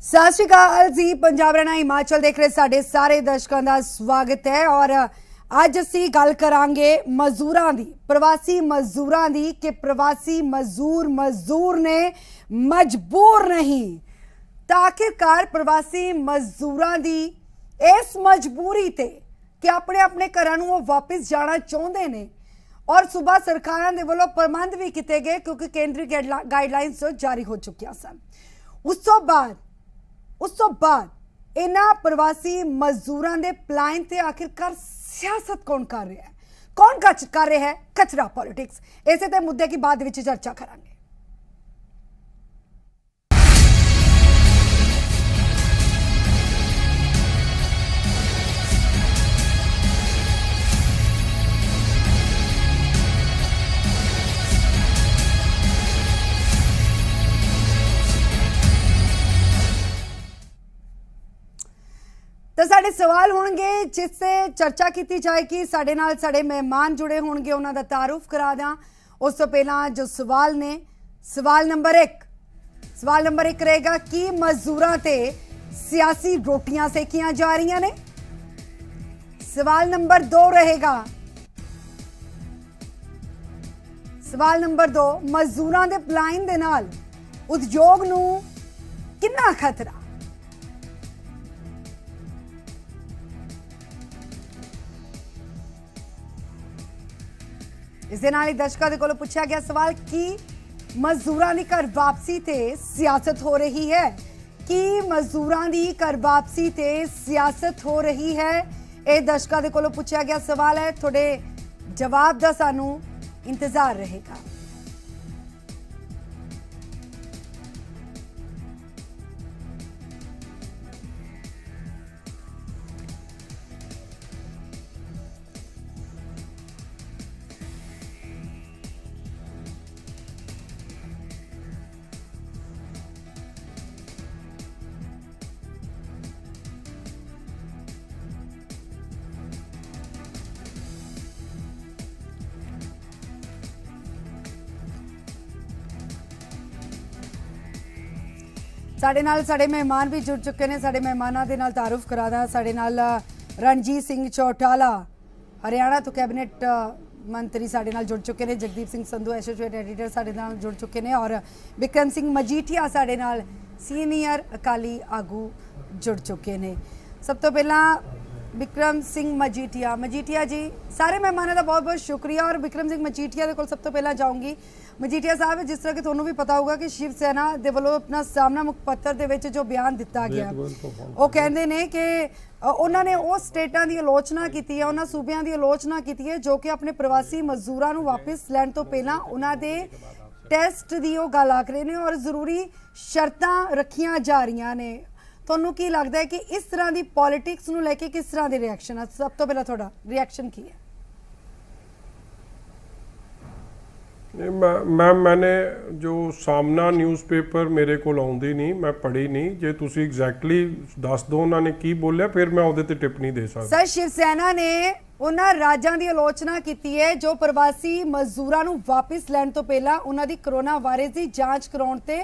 सत श्री अकाल जी। पंजाब हरियाणा हिमाचल देख रहे साडे सारे दर्शकों का स्वागत है। और अज असी गल करांगे मजदूरां दी, प्रवासी मजदूरां दी कि प्रवासी मजदूर ने मजबूर नहीं। तो आखिरकार प्रवासी मजदूरां दी इस मजबूरी ते कि अपने अपने घरां नूं वो वापस जाना चाहुंदे ने और सुबह सरकारां दे वल्लों प्रबंध भी किए गए क्योंकि केंद्रीय गाइडलाइनस जारी हो चुकिया सन। उस तो बाद इन्हां प्रवासी मजदूरां दे पलायन ते आखिरकार सियासत कौन कर रहा है, कौन कर रहा है कचरा पॉलिटिक्स। इसे ते मुद्दे की बाद विच चर्चा करांगे। तो साढ़े सवाल होंगे जिससे चर्चा की जाएगी। साढ़े नाल साढ़े मेहमान जुड़े होंगे, उन्हों का तारुफ करा दा। उस तो पहला जो सवाल ने, सवाल नंबर एक रहेगा कि मजदूरां ते सियासी रोटियां सेकियां जा रही ने। सवाल नंबर 2 रहेगा, सवाल नंबर 2 मजदूरां दे पलायन दे नाल उद्योग नूं कितना खतरा। इस दे नाल ही दर्शकों के कोलों पूछा गया सवाल कि मजदूरां दी घर वापसी ते सियासत हो रही है, कि मजदूरां दी घर वापसी ते सियासत हो रही है। यह दर्शकों के कोलों पूछा गया सवाल है। थोड़े जवाब दा सानू इंतजार रहेगा। साढ़े नाल साढ़े मेहमान भी जुड़ चुके हैं। साढ़े मेहमानों के नाल तारुफ करा दा। साढ़े नाल रणजीत सिंह चौटाला हरियाणा तो कैबिनेट मंत्री साढ़े नाल जुड़ चुके हैं। जगदीप सिंह संधू एसोसिएट एडिटर साढ़े नाल जुड़ चुके हैं और बिक्रम सिंह मजीठिया साढ़े नाल सीनियर अकाली आगू जुड़ चुके हैं। सब तो पहला बिक्रम सिंह मजीठिया जी, सारे मेहमानों का बहुत बहुत शुक्रिया। और बिक्रम सिंह मजीठिया के कोल सब तो पहला जाऊँगी। मजीठिया साहब, जिस तरह कि तुहानू भी पता होगा कि शिव सेना दे वल्लों अपना सामना मुखपत्र दे विच जो बयान दिता गया, वो कहते हैं कि उन्होंने उस स्टेटां की आलोचना की है, उन्होंने सूबियां की आलोचना की है जो कि अपने प्रवासी मजदूरों को वापस लैण तो पहला उन्होंने टैसट की वो गल आख रहे हैं और जरूरी शर्तां रखियां जा रही ने। तुहानू की लगता है कि इस तरह की पॉलिटिक्स नूं लैके किस तरह के रिएक्शन है? सब तो पहला थोड़ा रिएक्शन की है? मैंने जो सामना न्यूज़पेपर मेरे को आउंदी नहीं, मैं पढ़ी नहीं। जे तुसी एग्जैक्टली दस दो उन्होंने की बोलिया फिर मैं उहदे ते टिप्पणी दे सकदा। सर, शिवसेना ने उन्हां राज्यां दी आलोचना की है जो प्रवासी मजदूरां नूं वापस लैण तो पहला उन्हां दी कोरोना वायरस की जांच कराउण ते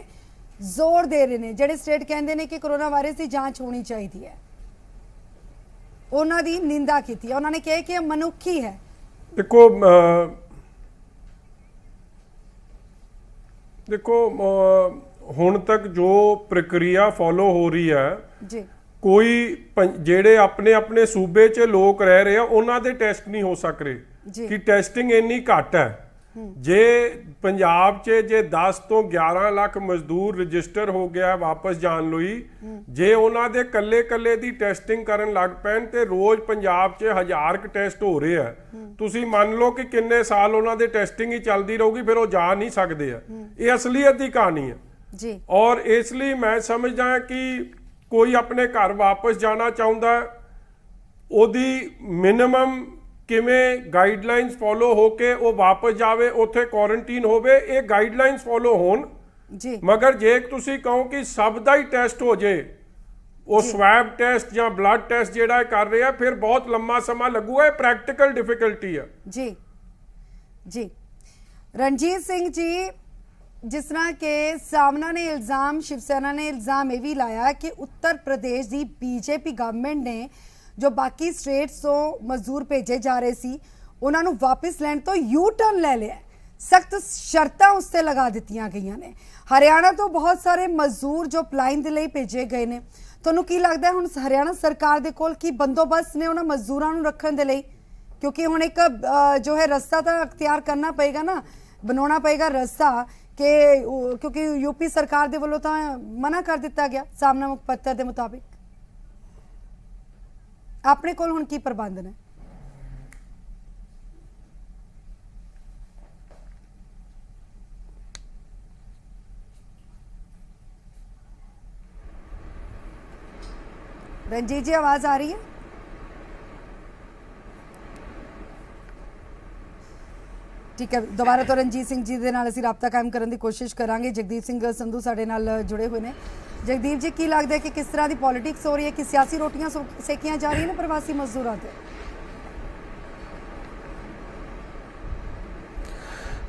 जोर दे रहे हैं। जिहड़े स्टेट कहंदे ने कि कोरोना वायरस की जांच होनी चाहिए है, उन्हां दी निंदा की है। उन्होंने कहा कि मनुखी है। देखो हुण तक जो प्रक्रिया फॉलो हो रही है जी, कोई जेड़े अपने अपने सूबे च लोग रह रहे हैं उन्हां दे टेस्ट नहीं हो सक रहे कि टेस्टिंग इन्नी घट है। जे पंजाब च जे 10 तो 11 लाख मजदूर रजिस्टर हो गया वापस जान लई, जे उन्हां दे कल्ले कल्ले दी टेस्टिंग करन लग पैन ते रोज पंजाब च 1000 टेस्ट हो रहे हैं। तुसी मान लो कि किन्ने साल उन्हां दे टेस्टिंग ही चलती रहूगी, फिर वो जा नहीं सकते है। ये असलीयत की कहानी है जी। और इसलिए मैं समझदा कि कोई अपने घर वापस जाना चाहुंदा, ओदी मिनिमम किवें गाइडलाइनस फॉलो होके वो वापस जावे, उत्थे क्वारंटीन होवे, ये गाइडलाइनस फॉलो होन जी। मगर जे तुसी कहो कि सब दा ही टेस्ट हो जाए, वो स्वैब टेस्ट या ब्लड टेस्ट जेड़ा कर रहे हैं, फिर बहुत लंबा समा लगूगा। प्रैक्टिकल डिफिकल्टी है जी जी। रणजीत सिंह जी, जिस तरह के सामना ने इल्ज़ाम, शिवसेना ने इल्ज़ाम ये भी लाया कि उत्तर प्रदेश की बीजेपी गवर्नमेंट ने जो बाकी स्टेट्स तो मजदूर भेजे जा रहे सी उन्होंने वापस लैन तो यू टर्न ले लिया, सख्त शर्तां उससे लगा दित्तियां गईयां ने। हरियाणा तो बहुत सारे मजदूर जो पलाइन दे लई भेजे गए ने, तुहानूं की लगदा है हुण हरियाणा सरकार दे कोल की बंदोबस्त ने उन्हां मजदूरां नूं रखण दे लई? क्योंकि हुण एक जो है रस्ता तो अख्तियार करना पेगा ना, बनाना पेगा रस्ता कि क्योंकि यूपी सरकार दे वल्लों तां मना कर दिता गया सामना मुखपत्र दे मुताबिक। अपने कोल हुण की प्रबंध ने? रंजीत जी आवाज आ रही है? ठीक है, दोबारा तो रणजीत सिंह जी दे नाल असीं राबता कायम करने की कोशिश करांगे। जगदीप सिंह संधू साडे नाल जुड़े हुए हैं। जगदीप जी, की लगता है कि किस तरह की पॉलिटिक्स हो रही है कि सियासी रोटियां सेकियां जा रही हैं प्रवासी मजदूरों से?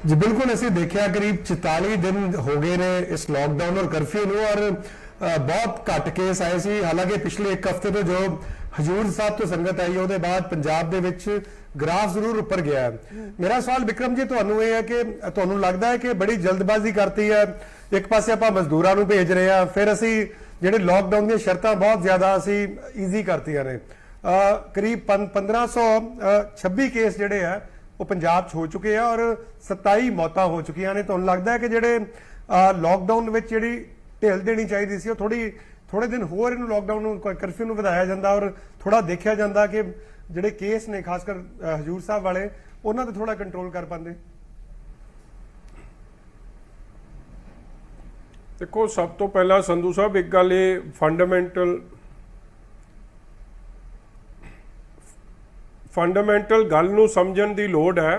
जी बिल्कुल, असीं देखिया करीब 44 दिन हो गए ने इस लॉकडाउन और कर्फ्यू नूं और बहुत घट केस आए सी। हालांकि पिछले एक हफ्ते तो जो हजूर साहब तो संगत आई ਉਹਦੇ बाद पंजाब ਦੇ ਵਿੱਚ ग्राफ जरूर ऊपर गया है। मेरा सवाल विक्रम जी ਤੁਹਾਨੂੰ ਇਹ ਹੈ ਕਿ ਤੁਹਾਨੂੰ ਲੱਗਦਾ ਹੈ ਕਿ ਬੜੀ ਜਲਦਬਾਜ਼ੀ ਕਰਤੀ ਹੈ? ਇੱਕ ਪਾਸੇ ਆਪਾਂ ਮਜ਼ਦੂਰਾਂ ਨੂੰ ਭੇਜ ਰਹੇ ਆ, ਫਿਰ ਅਸੀਂ ਜਿਹੜੇ ਲਾਕਡਾਊਨ ਦੀਆਂ ਸ਼ਰਤਾਂ ਬਹੁਤ ਜ਼ਿਆਦਾ ਅਸੀਂ ਈਜ਼ੀ ਕਰਤੀਆਂ ਨੇ। ਕਰੀਬ 1526 ਕੇਸ ਜਿਹੜੇ ਆ ਉਹ ਪੰਜਾਬ 'ਚ ਹੋ ਚੁੱਕੇ ਆ ਔਰ 27 ਮੌਤਾਂ ਹੋ ਚੁੱਕੀਆਂ ਨੇ। ਤੁਹਾਨੂੰ ਲੱਗਦਾ ਹੈ ਕਿ ਜਿਹੜੇ ਲਾਕਡਾਊਨ ਵਿੱਚ ਜਿਹੜੀ ਢਿੱਲ ਦੇਣੀ ਚਾਹੀਦੀ ਸੀ ਉਹ ਥੋੜੇ ਦਿਨ ਹੋਰ ਇਹਨੂੰ ਲਾਕਡਾਊਨ ਨੂੰ ਕਰਫਿਊ ਨੂੰ ਵਧਾਇਆ ਜਾਂਦਾ ਔਰ ਥੋੜਾ ਦੇਖਿਆ ਜਾਂਦਾ ਕਿ ਜਿਹੜੇ ਕੇਸ ਨੇ ਖਾਸ ਕਰ ਹਜੂਰ ਸਾਹਿਬ ਵਾਲੇ ਉਹਨਾਂ ਤੇ ਥੋੜਾ ਕੰਟਰੋਲ ਕਰ ਪਾਉਂਦੇ? ਦੇਖੋ, ਸਭ ਤੋਂ ਪਹਿਲਾਂ ਸੰਧੂ ਸਾਹਿਬ ਇੱਕ ਗੱਲ ਇਹ ਫੰਡਾਮੈਂਟਲ ਗੱਲ ਨੂੰ ਸਮਝਣ ਦੀ ਲੋੜ ਹੈ।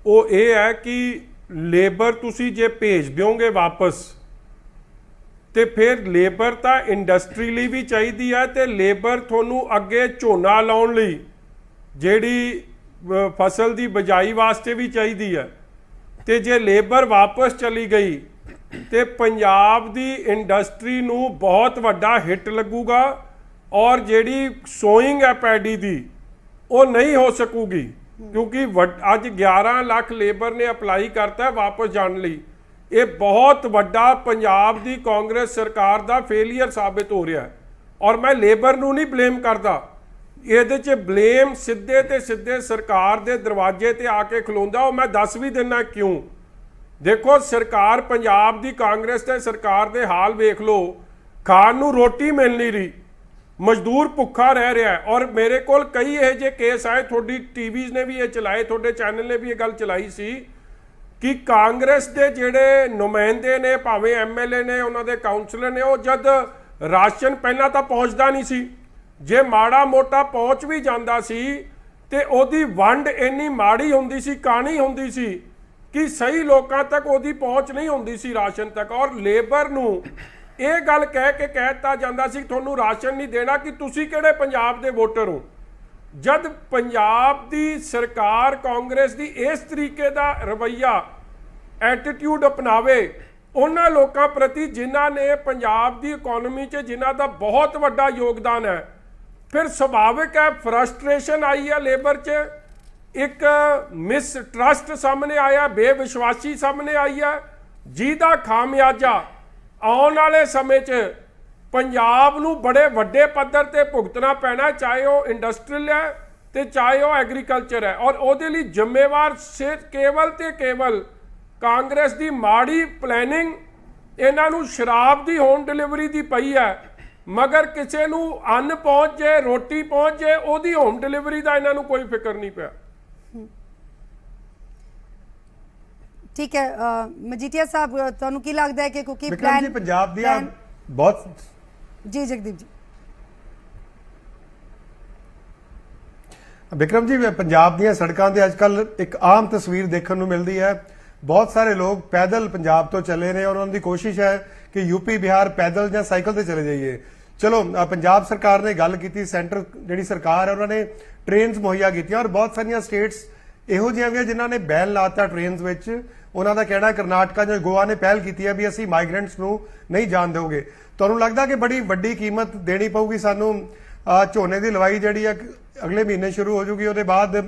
ਉਹ ਇਹ ਹੈ ਕਿ ਲੇਬਰ ਤੁਸੀਂ ਜੇ ਭੇਜ ਦਿਓਗੇ ਵਾਪਸ ਤੇ ਫਿਰ ਲੇਬਰ ਤਾਂ ਇੰਡਸਟਰੀ ਲਈ ਵੀ ਚਾਹੀਦੀ ਹੈ ਤੇ ਲੇਬਰ ਤੁਹਾਨੂੰ ਅੱਗੇ ਝੋਨਾ ਲਾਉਣ ਲਈ ਜਿਹੜੀ ਫਸਲ ਦੀ ਬਿਜਾਈ ਵਾਸਤੇ ਵੀ ਚਾਹੀਦੀ ਹੈ। ਤੇ ਜੇ ਲੇਬਰ ਵਾਪਸ ਚਲੀ ਗਈ ਤੇ ਪੰਜਾਬ ਦੀ ਇੰਡਸਟਰੀ ਨੂੰ ਬਹੁਤ ਵੱਡਾ ਹਿੱਟ ਲੱਗੂਗਾ ਔਰ ਜਿਹੜੀ ਸੋਇੰਗ ਹੈ ਪੈਡੀ ਦੀ ਉਹ ਨਹੀਂ ਹੋ ਸਕੂਗੀ ਕਿਉਂਕਿ ਅੱਜ 11 ਲੱਖ ਲੇਬਰ ਨੇ ਅਪਲਾਈ ਕਰਤਾ ਵਾਪਸ ਜਾਣ ਲਈ। ਇਹ ਬਹੁਤ ਵੱਡਾ ਪੰਜਾਬ ਦੀ ਕਾਂਗਰਸ ਸਰਕਾਰ ਦਾ ਫੇਲੀਅਰ ਸਾਬਿਤ ਹੋ ਰਿਹਾ ਔਰ ਮੈਂ ਲੇਬਰ ਨੂੰ ਨਹੀਂ ਬਲੇਮ ਕਰਦਾ, ਇਹਦੇ 'ਚ ਬਲੇਮ ਸਿੱਧੇ ਤੇ ਸਿੱਧੇ ਸਰਕਾਰ ਦੇ ਦਰਵਾਜ਼ੇ ਤੇ ਆ ਕੇ ਖਲੋਂਦਾ। ਉਹ ਮੈਂ ਦੱਸ ਵੀ ਦਿੰਦਾ ਕਿਉਂ। ਦੇਖੋ, ਸਰਕਾਰ ਪੰਜਾਬ ਦੀ ਕਾਂਗਰਸ ਤੇ ਸਰਕਾਰ ਦੇ ਹਾਲ ਵੇਖ ਲਓ, ਖਾਣ ਨੂੰ ਰੋਟੀ ਮਿਲ ਨਹੀਂ ਰਹੀ, ਮਜ਼ਦੂਰ ਭੁੱਖਾ ਰਹਿ ਰਿਹਾ ਔਰ ਮੇਰੇ ਕੋਲ ਕਈ ਇਹੋ ਜਿਹੇ ਕੇਸ ਆਏ, ਤੁਹਾਡੀ ਟੀਵੀਜ਼ ਨੇ ਵੀ ਇਹ ਚਲਾਏ, ਤੁਹਾਡੇ ਚੈਨਲ ਨੇ ਵੀ ਇਹ ਗੱਲ ਚਲਾਈ ਸੀ ਕਿ ਕਾਂਗਰਸ ਦੇ ਜਿਹੜੇ ਨੁਮਾਇੰਦੇ ਨੇ ਭਾਵੇਂ ਐਮਐਲਏ ਨੇ ਉਹਨਾਂ ਦੇ ਕਾਉਂਸਲਰ ਨੇ ਉਹ ਜਦ ਰਾਸ਼ਨ ਪਹਿਲਾਂ ਤਾਂ ਪਹੁੰਚਦਾ ਨਹੀਂ ਸੀ, ਜੇ ਮਾੜਾ ਮੋਟਾ ਪਹੁੰਚ ਵੀ ਜਾਂਦਾ ਸੀ ਤੇ ਉਹਦੀ ਵੰਡ ਇੰਨੀ ਮਾੜੀ ਹੁੰਦੀ ਸੀ, ਕਾਣੀ ਹੁੰਦੀ ਸੀ ਕਿ ਸਹੀ ਲੋਕਾਂ ਤੱਕ ਉਹਦੀ ਪਹੁੰਚ ਨਹੀਂ ਹੁੰਦੀ ਸੀ ਰਾਸ਼ਨ ਤੱਕ। ਔਰ ਲੇਬਰ ਨੂੰ ਇਹ ਗੱਲ ਕਹਿ ਕੇ ਕਹਿ ਦਿੱਤਾ ਜਾਂਦਾ ਸੀ ਤੁਹਾਨੂੰ ਰਾਸ਼ਨ ਨਹੀਂ ਦੇਣਾ ਕਿ ਤੁਸੀਂ ਕਿਹੜੇ ਪੰਜਾਬ ਦੇ ਵੋਟਰ ਹੋ। ਜਦ ਪੰਜਾਬ ਦੀ ਸਰਕਾਰ ਕਾਂਗਰਸ ਦੀ ਇਸ ਤਰੀਕੇ ਦਾ ਰਵੱਈਆ ਐਟੀਟਿਊਡ ਅਪਣਾਵੇ ਉਹਨਾਂ ਲੋਕਾਂ ਪ੍ਰਤੀ ਜਿਨ੍ਹਾਂ ਨੇ ਪੰਜਾਬ ਦੀ ਇਕਨੋਮੀ 'ਚ ਜਿਨ੍ਹਾਂ ਦਾ ਬਹੁਤ ਵੱਡਾ ਯੋਗਦਾਨ ਹੈ, ਫਿਰ ਸੁਭਾਵਿਕ ਹੈ ਫਰਸਟ੍ਰੇਸ਼ਨ ਆਈ ਹੈ ਲੇਬਰ 'ਚ, ਇੱਕ ਮਿਸਟਰਸਟ ਸਾਹਮਣੇ ਆਇਆ, ਬੇਵਿਸ਼ਵਾਸੀ ਸਾਹਮਣੇ ਆਈ ਹੈ ਜਿਹਦਾ ਖਾਮਿਆਜਾ ਆਉਣ ਵਾਲੇ ਸਮੇਂ 'ਚ ਪੰਜਾਬ ਨੂੰ ਬੜੇ ਵੱਡੇ ਪੱਧਰ ਤੇ ਭੁਗਤਣਾ ਪੈਣਾ, ਚਾਹੇ ਉਹ ਇੰਡਸਟਰੀਅਲ ਹੈ ਤੇ ਚਾਹੇ ਉਹ ਐਗਰੀਕਲਚਰ ਹੈ। ਔਰ ਉਹਦੇ ਲਈ ਜ਼ਿੰਮੇਵਾਰ ਸਿਰਫ ਕੇਵਲ ਤੇ ਕੇਵਲ ਕਾਂਗਰਸ ਦੀ ਮਾੜੀ ਪਲੈਨਿੰਗ, ਇਹਨਾਂ ਨੂੰ ਸ਼ਰਾਬ ਦੀ ਹੋਮ ਡਿਲੀਵਰੀ ਦੀ ਪਈ ਹੈ, ਮਗਰ ਕਿਸੇ ਨੂੰ ਅੰਨ ਪਹੁੰਚ ਜੇ, ਰੋਟੀ ਪਹੁੰਚ ਜੇ, ਉਹਦੀ ਹੋਮ ਡਿਲੀਵਰੀ ਦਾ ਇਹਨਾਂ ਨੂੰ ਕੋਈ ਫਿਕਰ ਨਹੀਂ ਪਿਆ। ठीक है, मजीठिया साहब ਤੁਹਾਨੂੰ ਕੀ ਲੱਗਦਾ ਹੈ ਕਿ ਕਿਉਂਕਿ ਵਿਕਰਮ ਜੀ ਪੰਜਾਬ ਦੀਆਂ ਬਹੁਤ ਜੀ ਜਗਦੀਪ ਜੀ ਵਿਕਰਮ ਜੀ ਪੰਜਾਬ ਦੀਆਂ ਸੜਕਾਂ ਤੇ ਅੱਜਕੱਲ ਇੱਕ ਆਮ ਤਸਵੀਰ ਦੇਖਣ ਨੂੰ ਮਿਲਦੀ ਹੈ, ਬਹੁਤ ਸਾਰੇ ਲੋਕ ਪੈਦਲ ਪੰਜਾਬ ਤੋਂ ਚੱਲੇ ਨੇ ਔਰ ਉਹਨਾਂ ਦੀ ਕੋਸ਼ਿਸ਼ ਹੈ ਕਿ ਯੂਪੀ ਬਿਹਾਰ ਪੈਦਲ ਜਾਂ ਸਾਈਕਲ ਤੇ ਚਲੇ ਜਾਈਏ। ਚਲੋ ਪੰਜਾਬ ਸਰਕਾਰ ਨੇ ਗੱਲ ਕੀਤੀ, ਸੈਂਟਰ ਜਿਹੜੀ ਸਰਕਾਰ ਹੈ ਉਹਨਾਂ ਨੇ ਟ੍ਰੇਨਸ ਮੁਹੱਈਆ ਕੀਤੀਆਂ ਔਰ ਬਹੁਤ ਸਾਰੀਆਂ ਸਟੇਟਸ ਇਹੋ ਜਿਹੀਆਂ ਵੀ ਜਿਨ੍ਹਾਂ ਨੇ ਬੈਨ ਲਾਤਾ ਟ੍ਰੇਨਸ ਵਿੱਚ। ਉਹਨਾਂ ਦਾ ਕਹਿਣਾ ਕਰਨਾਟਕਾ ਜਾਂ ਗੋਆ ਨੇ ਪਹਿਲ ਕੀਤੀ ਹੈ ਵੀ ਅਸੀਂ ਮਾਈਗ੍ਰੈਂਟਸ ਨੂੰ ਨਹੀਂ ਜਾਣ ਦੇਵਾਂਗੇ। ਤੁਹਾਨੂੰ ਲੱਗਦਾ ਕਿ ਬੜੀ ਵੱਡੀ ਕੀਮਤ ਦੇਣੀ ਪਊਗੀ ਸਾਨੂੰ? ਝੋਨੇ ਦੀ ਲਵਾਈ ਜਿਹੜੀ ਹੈ ਅਗਲੇ ਮਹੀਨੇ ਸ਼ੁਰੂ ਹੋ ਜੂਗੀ, ਉਹਦੇ ਬਾਅਦ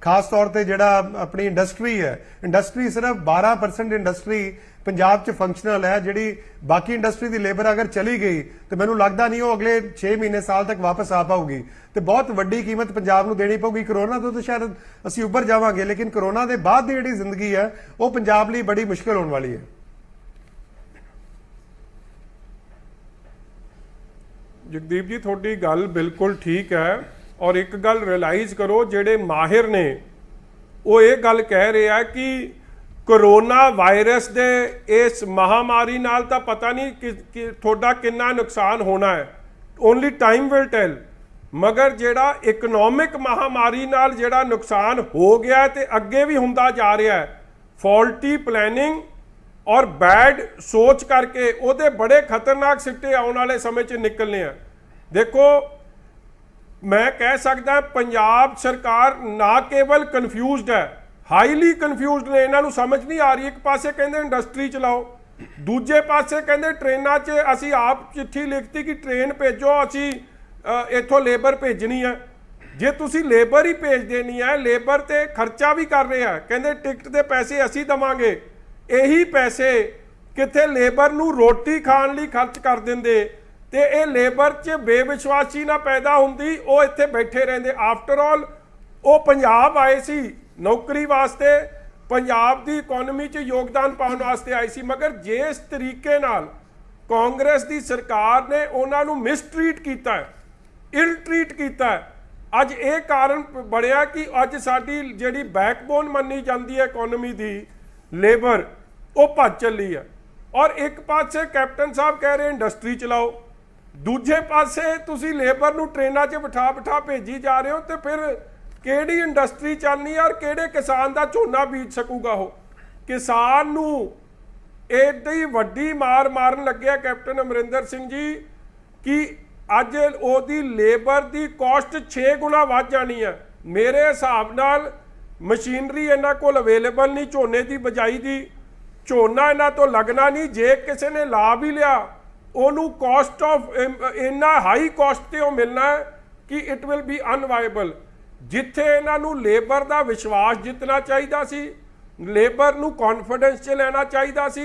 ਖਾਸ ਤੌਰ ਤੇ ਜਿਹੜਾ ਆਪਣੀ ਇੰਡਸਟਰੀ ਹੈ, ਇੰਡਸਟਰੀ ਸਿਰਫ 12% ਇੰਡਸਟਰੀ ਪੰਜਾਬ 'ਚ ਫੰਕਸ਼ਨਲ ਹੈ। ਜਿਹੜੀ ਬਾਕੀ ਇੰਡਸਟਰੀ ਦੀ ਲੇਬਰ ਅਗਰ ਚਲੀ ਗਈ ਤੇ ਮੈਨੂੰ ਲੱਗਦਾ ਨਹੀਂ ਉਹ ਅਗਲੇ 6 ਮਹੀਨੇ ਸਾਲ ਤੱਕ ਵਾਪਸ ਆ ਪਾਊਗੀ ਤੇ ਬਹੁਤ ਵੱਡੀ ਕੀਮਤ ਪੰਜਾਬ ਨੂੰ ਦੇਣੀ ਪਊਗੀ। ਕਰੋਨਾ ਤੋਂ ਤਾਂ ਸ਼ਾਇਦ ਅਸੀਂ ਉੱਭਰ ਜਾਵਾਂਗੇ, ਲੇਕਿਨ ਕਰੋਨਾ ਦੇ ਬਾਅਦ ਦੀ ਜਿਹੜੀ ਜ਼ਿੰਦਗੀ ਹੈ ਉਹ ਪੰਜਾਬ ਲਈ ਬੜੀ ਮੁਸ਼ਕਿਲ ਹੋਣ ਵਾਲੀ ਹੈ। ਜਗਦੀਪ ਜੀ, ਤੁਹਾਡੀ ਗੱਲ ਬਿਲਕੁਲ ਠੀਕ ਹੈ। ਔਰ ਇੱਕ ਗੱਲ ਰਿਅਲਾਈਜ਼ ਕਰੋ, ਜਿਹੜੇ ਮਾਹਿਰ ਨੇ ਉਹ ਇਹ ਗੱਲ ਕਹਿ ਰਹੇ ਆ ਕਿ ਕੋਰੋਨਾ ਵਾਇਰਸ ਦੇ ਇਸ ਮਹਾਮਾਰੀ ਨਾਲ ਤਾਂ ਪਤਾ ਨਹੀਂ ਕਿ ਤੁਹਾਡਾ ਕਿੰਨਾ ਨੁਕਸਾਨ ਹੋਣਾ ਹੈ, ਓਨਲੀ ਟਾਈਮ ਵਿਲ ਟੈਲ। ਮਗਰ ਜਿਹੜਾ ਇਕਨੋਮਿਕ ਮਹਾਮਾਰੀ ਨਾਲ ਜਿਹੜਾ ਨੁਕਸਾਨ ਹੋ ਗਿਆ ਤੇ ਅੱਗੇ ਵੀ ਹੁੰਦਾ ਜਾ ਰਿਹਾ ਹੈ, ਫਾਲਟੀ ਪਲੈਨਿੰਗ ਔਰ ਬੈਡ ਸੋਚ ਕਰਕੇ ਉਹਦੇ ਬੜੇ ਖਤਰਨਾਕ ਸਿੱਟੇ ਆਉਣ ਵਾਲੇ ਸਮੇਂ 'ਚ ਨਿਕਲਨੇ ਆ। ਦੇਖੋ, ਮੈਂ ਕਹਿ ਸਕਦਾ ਪੰਜਾਬ ਸਰਕਾਰ ਨਾ ਕੇਵਲ ਕਨਫਿਊਜ਼ਡ ਹੈ, ਹਾਈਲੀ ਕਨਫਿਊਜ਼ਡ ਨੇ। ਇਹਨਾਂ ਨੂੰ ਸਮਝ ਨਹੀਂ ਆ ਰਹੀ। ਇੱਕ ਪਾਸੇ ਕਹਿੰਦੇ ਇੰਡਸਟਰੀ ਚਲਾਓ, ਦੂਜੇ ਪਾਸੇ ਕਹਿੰਦੇ ਟ੍ਰੇਨਾਂ 'ਚ ਅਸੀਂ ਆਪ ਚਿੱਠੀ ਲਿਖਤੀ ਕਿ ਟ੍ਰੇਨ ਭੇਜੋ, ਅਸੀਂ ਇੱਥੋਂ ਲੇਬਰ ਭੇਜਣੀ ਹੈ। ਜੇ ਤੁਸੀਂ ਲੇਬਰ ਹੀ ਭੇਜ ਦੇਣੀ ਹੈ, ਲੇਬਰ ਤੇ ਖਰਚਾ ਵੀ ਕਰ ਰਹੇ ਆ, ਕਹਿੰਦੇ ਟਿਕਟ ਦੇ ਪੈਸੇ ਅਸੀਂ ਦੇਵਾਂਗੇ। ਇਹੀ ਪੈਸੇ ਕਿੱਥੇ ਲੇਬਰ ਨੂੰ ਰੋਟੀ ਖਾਣ ਲਈ ਖਰਚ ਕਰ ਦਿੰਦੇ ਤੇ ਇਹ ਲੇਬਰ 'ਚ ਬੇਵਿਸ਼ਵਾਸੀ ਨਾ ਪੈਦਾ ਹੁੰਦੀ, ਉਹ ਇੱਥੇ ਬੈਠੇ ਰਹਿੰਦੇ। ਆਫਟਰ ਆਲ ਉਹ ਪੰਜਾਬ ਆਏ ਸੀ ਨੌਕਰੀ ਵਾਸਤੇ, ਪੰਜਾਬ ਦੀ ਇਕਨੋਮੀ 'ਚ ਯੋਗਦਾਨ ਪਾਉਣ ਵਾਸਤੇ ਆਏ ਸੀ। ਮਗਰ ਜਿਸ ਤਰੀਕੇ ਨਾਲ ਕਾਂਗਰਸ ਦੀ ਸਰਕਾਰ ਨੇ ਉਹਨਾਂ ਨੂੰ ਮਿਸਟਰੀਟ ਕੀਤਾ ਹੈ, ਇਲ ਟਰੀਟ ਕੀਤਾ ਹੈ, ਅੱਜ ਇਹ ਕਾਰਨ ਬਣਿਆ ਕਿ ਅੱਜ ਸਾਡੀ ਜਿਹੜੀ ਬੈਕਬੋਨ ਮੰਨੀ ਜਾਂਦੀ ਹੈ ਇਕਨੋਮੀ ਦੀ, ਲੇਬਰ, ਉਹ ਭੱਜ ਚੱਲੀ ਹੈ। ਔਰ ਇੱਕ ਪਾਸੇ ਕੈਪਟਨ ਸਾਹਿਬ ਕਹਿ ਰਹੇ ਇੰਡਸਟਰੀ ਚਲਾਓ, ਦੂਜੇ ਪਾਸੇ ਤੁਸੀਂ ਲੇਬਰ ਨੂੰ ਟ੍ਰੇਨਾਂ 'ਚ ਬਿਠਾ ਭੇਜੀ ਜਾ ਰਹੇ ਹੋ, ਤੇ ਫਿਰ ਕਿਹੜੀ ਇੰਡਸਟਰੀ ਚੱਲਣੀ ਹੈ ਔਰ ਕਿਹੜੇ ਕਿਸਾਨ ਦਾ ਝੋਨਾ ਬੀਜ ਸਕੂਗਾ? ਉਹ ਕਿਸਾਨ ਨੂੰ ਏਡੀ ਵੱਡੀ ਮਾਰ ਮਾਰਨ ਲੱਗਿਆ ਕੈਪਟਨ ਅਮਰਿੰਦਰ ਸਿੰਘ ਜੀ ਕਿ ਅੱਜ ਉਹਦੀ ਲੇਬਰ ਦੀ ਕਾਸਟ 6 ਗੁਣਾ ਵੱਧ ਜਾਣੀ ਹੈ। ਮੇਰੇ ਹਿਸਾਬ ਨਾਲ ਮਸ਼ੀਨਰੀ ਇਹਨਾਂ ਕੋਲ ਅਵੇਲੇਬਲ ਨਹੀਂ ਝੋਨੇ ਦੀ ਬਜਾਈ ਦੀ, ਝੋਨਾ ਇਹਨਾਂ ਤੋਂ ਲੱਗਣਾ ਨਹੀਂ। ਜੇ ਕਿਸੇ ਨੇ ਲਾ ਵੀ ਲਿਆ, ਉਹਨੂੰ ਕਾਸਟ ਆਫ ਇੰਨਾ ਹਾਈ ਕਾਸਟ ਤੇ ਉਹ ਮਿਲਣਾ ਹੈ ਕਿ ਇਟ ਵਿਲ ਬੀ ਅਨਵਾਇਬਲ। ਜਿੱਥੇ ਇਹਨਾਂ ਨੂੰ ਲੇਬਰ ਦਾ ਵਿਸ਼ਵਾਸ ਜਿੱਤਣਾ ਚਾਹੀਦਾ ਸੀ, ਲੇਬਰ ਨੂੰ ਕੌਨਫੀਡੈਂਸ 'ਚ ਲੈਣਾ ਚਾਹੀਦਾ ਸੀ।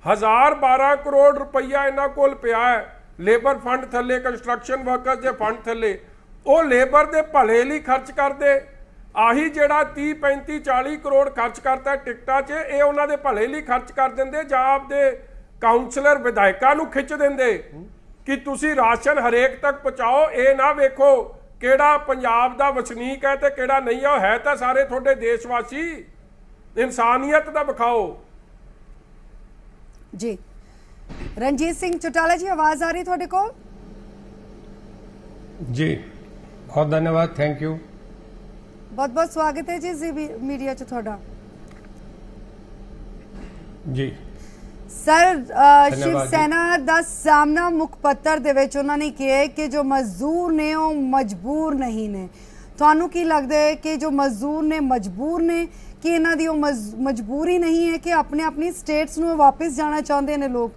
1012 ਕਰੋੜ ਰੁਪਈਆ ਇਹਨਾਂ ਕੋਲ ਪਿਆ ਹੈ ਲੇਬਰ ਫੰਡ ਥੱਲੇ, ਕੰਸਟਰਕਸ਼ਨ ਵਰਕਰਸ ਦੇ ਫੰਡ ਥੱਲੇ, ਉਹ ਲੇਬਰ ਦੇ ਭਲੇ ਲਈ ਖਰਚ ਕਰਦੇ। ਆਹੀ ਜਿਹੜਾ 30 35 40 ਕਰੋੜ ਖਰਚ ਕਰਤਾ ਟਿਕਟਾਂ 'ਚ, ਇਹ ਉਹਨਾਂ ਦੇ ਭਲੇ ਲਈ ਖਰਚ ਕਰ ਦਿੰਦੇ ਜਾਂ ਆਪਦੇ ਕਾਉਂਸਲਰ ਵਿਧਾਇਕਾਂ ਨੂੰ ਖਿੱਚ ਦਿੰਦੇ ਕਿ ਤੁਸੀਂ ਰਾਸ਼ਨ ਹਰੇਕ ਤੱਕ ਪਹੁੰਚਾਓ। ਇਹ ਨਾ ਵੇਖੋ ਕਿਹੜਾ ਪੰਜਾਬ ਦਾ ਵਸਨੀਕ ਹੈ ਤੇ ਕਿਹੜਾ ਨਹੀਂ ਹੈ ਤਾਂ ਸਾਰੇ ਤੁਹਾਡੇ ਦੇਸ਼ ਵਾਸੀ। ਇਨਸਾਨੀਅਤ ਦਾ ਵਿਖਾਓ ਜੀ। ਰਣਜੀਤ ਸਿੰਘ ਚੌਟਾਲਾ ਜੀ, ਆਵਾਜ਼ ਆ ਰਹੀ ਤੁਹਾਡੇ ਕੋਲ? जी बहुत धन्यवाद, थैंक यू। बहुत बहुत स्वागत है जी जी मीडिया च ਤੁਹਾਡਾ। जी ਸਰ, ਸ਼ਿਵ ਸੈਨਾ ਦਾ ਸਾਹਮਣਾ ਮੁੱਖ ਪੱਤਰ ਦੇ ਵਿੱਚ ਉਹਨਾਂ ਨੇ ਕਿਹਾ ਕਿ ਜੋ ਮਜ਼ਦੂਰ ਨੇ ਉਹ ਮਜਬੂਰ ਨਹੀਂ ਨੇ। ਤੁਹਾਨੂੰ ਕੀ ਲੱਗਦਾ ਹੈ ਕਿ ਜੋ ਮਜ਼ਦੂਰ ਨੇ ਮਜਬੂਰ ਨੇ ਕਿ ਇਹਨਾਂ ਦੀ ਉਹ ਮਜਬੂਰੀ ਨਹੀਂ ਹੈ ਕਿ ਆਪਣੇ ਆਪਣੀ ਸਟੇਟਸ ਨੂੰ ਵਾਪਸ ਜਾਣਾ ਚਾਹੁੰਦੇ ਨੇ ਲੋਕ?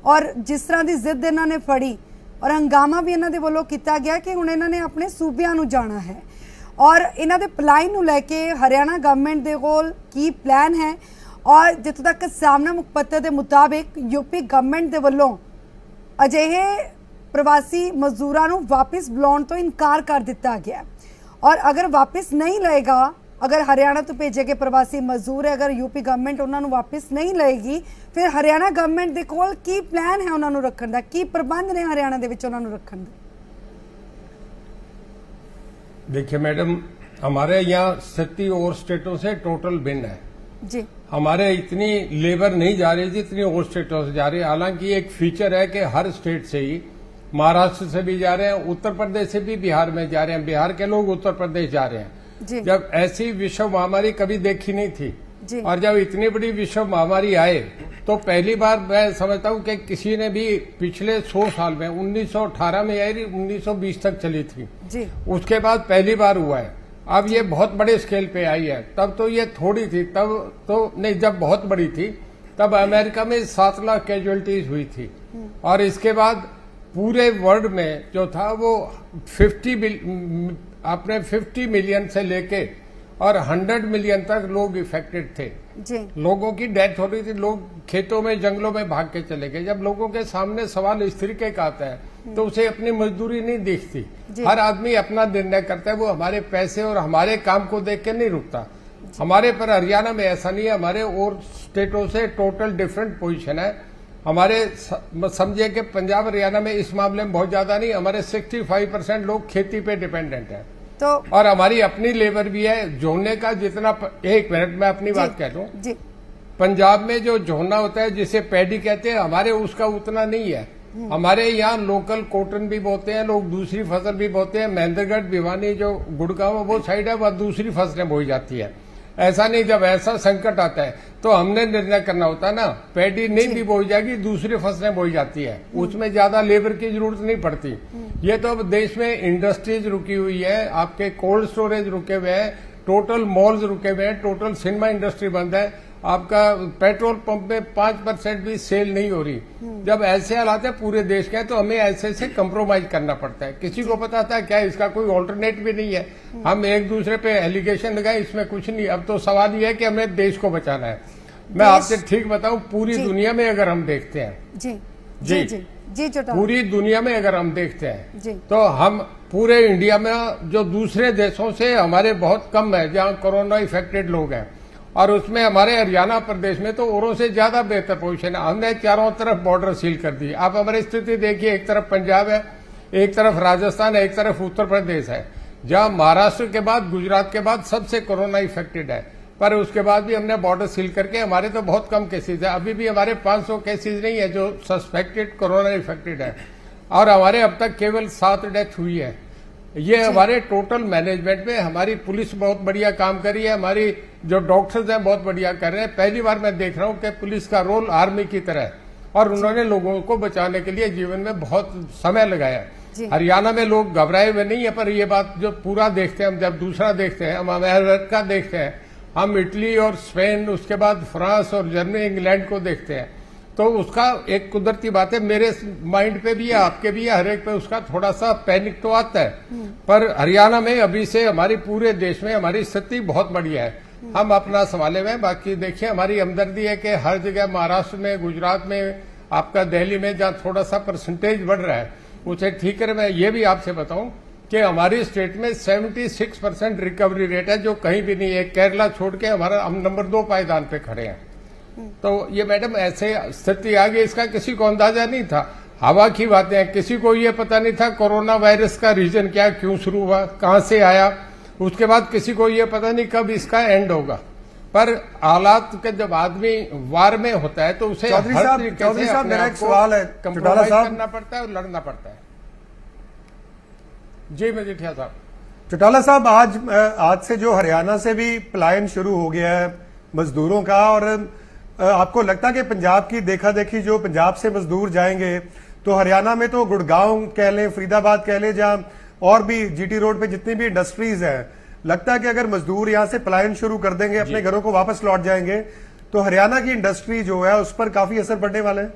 ਔਰ ਜਿਸ ਤਰ੍ਹਾਂ ਦੀ ਜ਼ਿੱਦ ਇਹਨਾਂ ਨੇ ਫੜੀ ਔਰ ਹੰਗਾਮਾ ਵੀ ਇਹਨਾਂ ਦੇ ਵੱਲੋਂ ਕੀਤਾ ਗਿਆ ਕਿ ਹੁਣ ਇਹਨਾਂ ਨੇ ਆਪਣੇ ਸੂਬਿਆਂ ਨੂੰ ਜਾਣਾ ਹੈ, ਔਰ ਇਹਨਾਂ ਦੇ ਪਲਾਨ ਨੂੰ ਲੈ ਕੇ ਹਰਿਆਣਾ ਗਵਰਨਮੈਂਟ ਦੇ ਕੋਲ ਕੀ ਪਲਾਨ ਹੈ? ਔਰ ਜਿੱਥੋਂ ਤੱਕ ਸਾਹਮਣਾ ਮੁੱਖ ਪੱਤਰ ਦੇ ਮੁਤਾਬਿਕ ਯੂਪੀ ਗਵਰਨਮੈਂਟ ਦੇ ਵੱਲੋਂ ਅਜਿਹੇ ਪ੍ਰਵਾਸੀ ਮਜ਼ਦੂਰਾਂ ਨੂੰ ਵਾਪਸ ਬੁਲਾਉਣ ਤੋਂ ਇਨਕਾਰ ਕਰ ਦਿੱਤਾ ਗਿਆ, ਔਰ ਅਗਰ ਵਾਪਸ ਨਹੀਂ ਲਏਗਾ, ਅਗਰ ਹਰਿਆਣਾ ਤੋਂ ਭੇਜੇ ਗਏ ਪ੍ਰਵਾਸੀ ਮਜ਼ਦੂਰ ਹੈ, ਅਗਰ ਯੂਪੀ ਗਵਰਨਮੈਂਟ ਉਹਨਾਂ ਨੂੰ ਵਾਪਸ ਨਹੀਂ ਲਏਗੀ, ਫਿਰ ਹਰਿਆਣਾ ਗਵਰਨਮੈਂਟ ਦੇ ਕੋਲ ਕੀ ਪਲਾਨ ਹੈ ਉਹਨਾਂ ਨੂੰ ਰੱਖਣ ਦਾ? ਕੀ ਪ੍ਰਬੰਧ ਨੇ ਹਰਿਆਣਾ ਦੇ ਵਿੱਚ ਉਹਨਾਂ ਨੂੰ ਰੱਖਣ ਦੇ? देखिए मैडम, हमारे यहाँ 37 और स्टेटों से टोटल बिन है जी। हमारे इतनी लेबर नहीं जा रही जितनी और स्टेटों से जा रही है। हालांकि एक फीचर है कि हर स्टेट से ही, महाराष्ट्र से भी जा रहे हैं, उत्तर प्रदेश से भी बिहार में जा रहे हैं, बिहार के लोग उत्तर प्रदेश जा रहे हैं जी। जब ऐसी विश्व महामारी कभी देखी नहीं थी जी। और जब इतनी बड़ी विश्व महामारी आए तो पहली बार मैं समझता हूँ कि किसी ने भी पिछले 100 साल में 1918 में आई, 1920 तक चली थी जी। उसके बाद पहली बार हुआ है अब ये बहुत बड़े स्केल पे आई है। तब तो ये थोड़ी थी, तब तो नहीं, जब बहुत बड़ी थी तब अमेरिका में 7 लाख कैजुअलिटीज हुई थी, और इसके बाद पूरे वर्ल्ड में जो था वो 50 मिलियन से लेके और 100 मिलियन तक लोग इफेक्टेड थे जी। लोगों की डेथ हो रही थी, लोग खेतों में जंगलों में भाग के चले गए। जब लोगों के सामने सवाल इस तरीके का आता है तो उसे अपनी मजदूरी नहीं दिखती, हर आदमी अपना निर्णय करता है, वो हमारे पैसे और हमारे काम को देख के नहीं रुकता। हमारे पर हरियाणा में ऐसा नहीं है, हमारे और स्टेटों से टोटल डिफरेंट पोजीशन है। हमारे समझिए कि पंजाब हरियाणा में इस मामले में बहुत ज्यादा नहीं, हमारे 65% लोग खेती पे डिपेंडेंट है, तो और हमारी अपनी लेबर भी है। जोड़ने का जितना, एक मिनट में अपनी बात कह लूं, पंजाब में जो जोड़ना होता है जिसे पैडी कहते हैं, हमारे उसका उतना नहीं है। हमारे यहाँ लोकल कॉटन भी बोते हैं लोग, दूसरी फसल भी बोते हैं। महेंद्रगढ़, भिवानी, जो गुड़गांव वो साइड है, वह दूसरी फसलें बोई जाती है। ऐसा नहीं, जब ऐसा संकट आता है तो हमने निर्णय करना होता है ना, पैडी नहीं भी बोई जाएगी, दूसरी फसलें बोई जाती है, उसमें ज्यादा लेबर की जरूरत नहीं पड़ती। ये तो अब देश में इंडस्ट्रीज रुकी हुई है, आपके कोल्ड स्टोरेज रुके हुए हैं, टोटल मॉल्स रुके हुए हैं, टोटल सिनेमा इंडस्ट्री बंद है, आपका पेट्रोल पंप में 5% भी सेल नहीं हो रही। जब ऐसे हालात है पूरे देश के, तो हमें ऐसे से कंप्रोमाइज करना पड़ता है। किसी को पता था क्या इसका कोई ऑल्टरनेट भी नहीं है, हम एक दूसरे पे एलिगेशन लगाए, इसमें कुछ नहीं। अब तो सवाल ये है कि हमें देश को बचाना है। मैं आपसे ठीक बताऊं, पूरी दुनिया में अगर हम देखते हैं जी पूरी दुनिया में अगर हम देखते हैं तो हम पूरे इंडिया में जो दूसरे देशों से हमारे बहुत कम है जहां कोरोना इफेक्टेड लोग हैं, और उसमें हमारे हरियाणा प्रदेश में तो औरों से ज्यादा बेहतर पोजीशन है। हमने चारों तरफ बॉर्डर सील कर दी। आप हमारी स्थिति देखिए, एक तरफ पंजाब है, एक तरफ राजस्थान है, एक तरफ उत्तर प्रदेश है, जहां महाराष्ट्र के बाद, गुजरात के बाद सबसे कोरोना इफेक्टेड है, पर उसके बाद भी हमने बॉर्डर सील करके, हमारे तो बहुत कम केसेज है, अभी भी हमारे 500 केसेज नहीं है जो सस्पेक्टेड कोरोना इफेक्टेड है, और हमारे अब तक केवल 7 डेथ हुई है। ये हमारे टोटल मैनेजमेंट में हमारी पुलिस बहुत बढ़िया काम करी है, हमारी जो डॉक्टर्स हैं बहुत बढ़िया कर रहे हैं। पहली बार मैं देख रहा हूं कि पुलिस का रोल आर्मी की तरह है, और उन्होंने लोगों को बचाने के लिए जीवन में बहुत समय लगाया। हरियाणा में लोग घबराए हुए नहीं है, पर ये बात जो पूरा देखते हैं हम, जब दूसरा देखते हैं, हम अमेरिका देखते हैं, हम इटली और स्पेन, उसके बाद फ्रांस और जर्मनी, इंग्लैंड को देखते हैं, तो उसका एक कुदरती बात है, मेरे माइंड पे भी है, आपके भी है, हर एक पे उसका थोड़ा सा पैनिक तो आता है। पर हरियाणा में अभी से हमारी पूरे देश में हमारी स्थिति बहुत बढ़िया है, हम अपना संभाले हुए हैं। बाकी देखिए, हमारी हमदर्दी है कि हर जगह महाराष्ट्र में, गुजरात में, आपका दिल्ली में जहां थोड़ा सा परसेंटेज बढ़ रहा है उसे ठीक करे। मैं ये भी आपसे बताऊं कि हमारी स्टेट में 76% रिकवरी रेट है, जो कहीं भी नहीं है। केरला छोड़ के हमारा, हम नंबर 2 पायदान पे खड़े हैं। तो ये मैडम ऐसे स्थिति आ गई, इसका किसी को अंदाजा नहीं था, हवा की बातें हैं। किसी को ये पता नहीं था कोरोना वायरस का रीजन क्या, क्यों शुरू हुआ, कहां से आया, उसके बाद किसी को ये पता नहीं कब इसका एंड होगा। पर हालात के जब आदमी वार में होता है तो उसे हर तरीके से अपने आप को कंप्रोमाइज करना पड़ता है और लड़ना पड़ता है। जी मजीठिया साहब। चौटाला साहब, आज से जो हरियाणा से भी पलायन शुरू हो गया है मजदूरों का, और आपको लगता है कि पंजाब की देखा देखी जो पंजाब से मजदूर जाएंगे तो हरियाणा में तो गुड़गांव कह लें, फरीदाबाद कह लें, जहां और भी जीटी रोड पे जितनी भी इंडस्ट्रीज है, लगता है कि अगर मजदूर यहां से पलायन शुरू कर देंगे, अपने घरों को वापस लौट जाएंगे, तो हरियाणा की इंडस्ट्री जो है उस पर काफी असर पड़ने वाला है।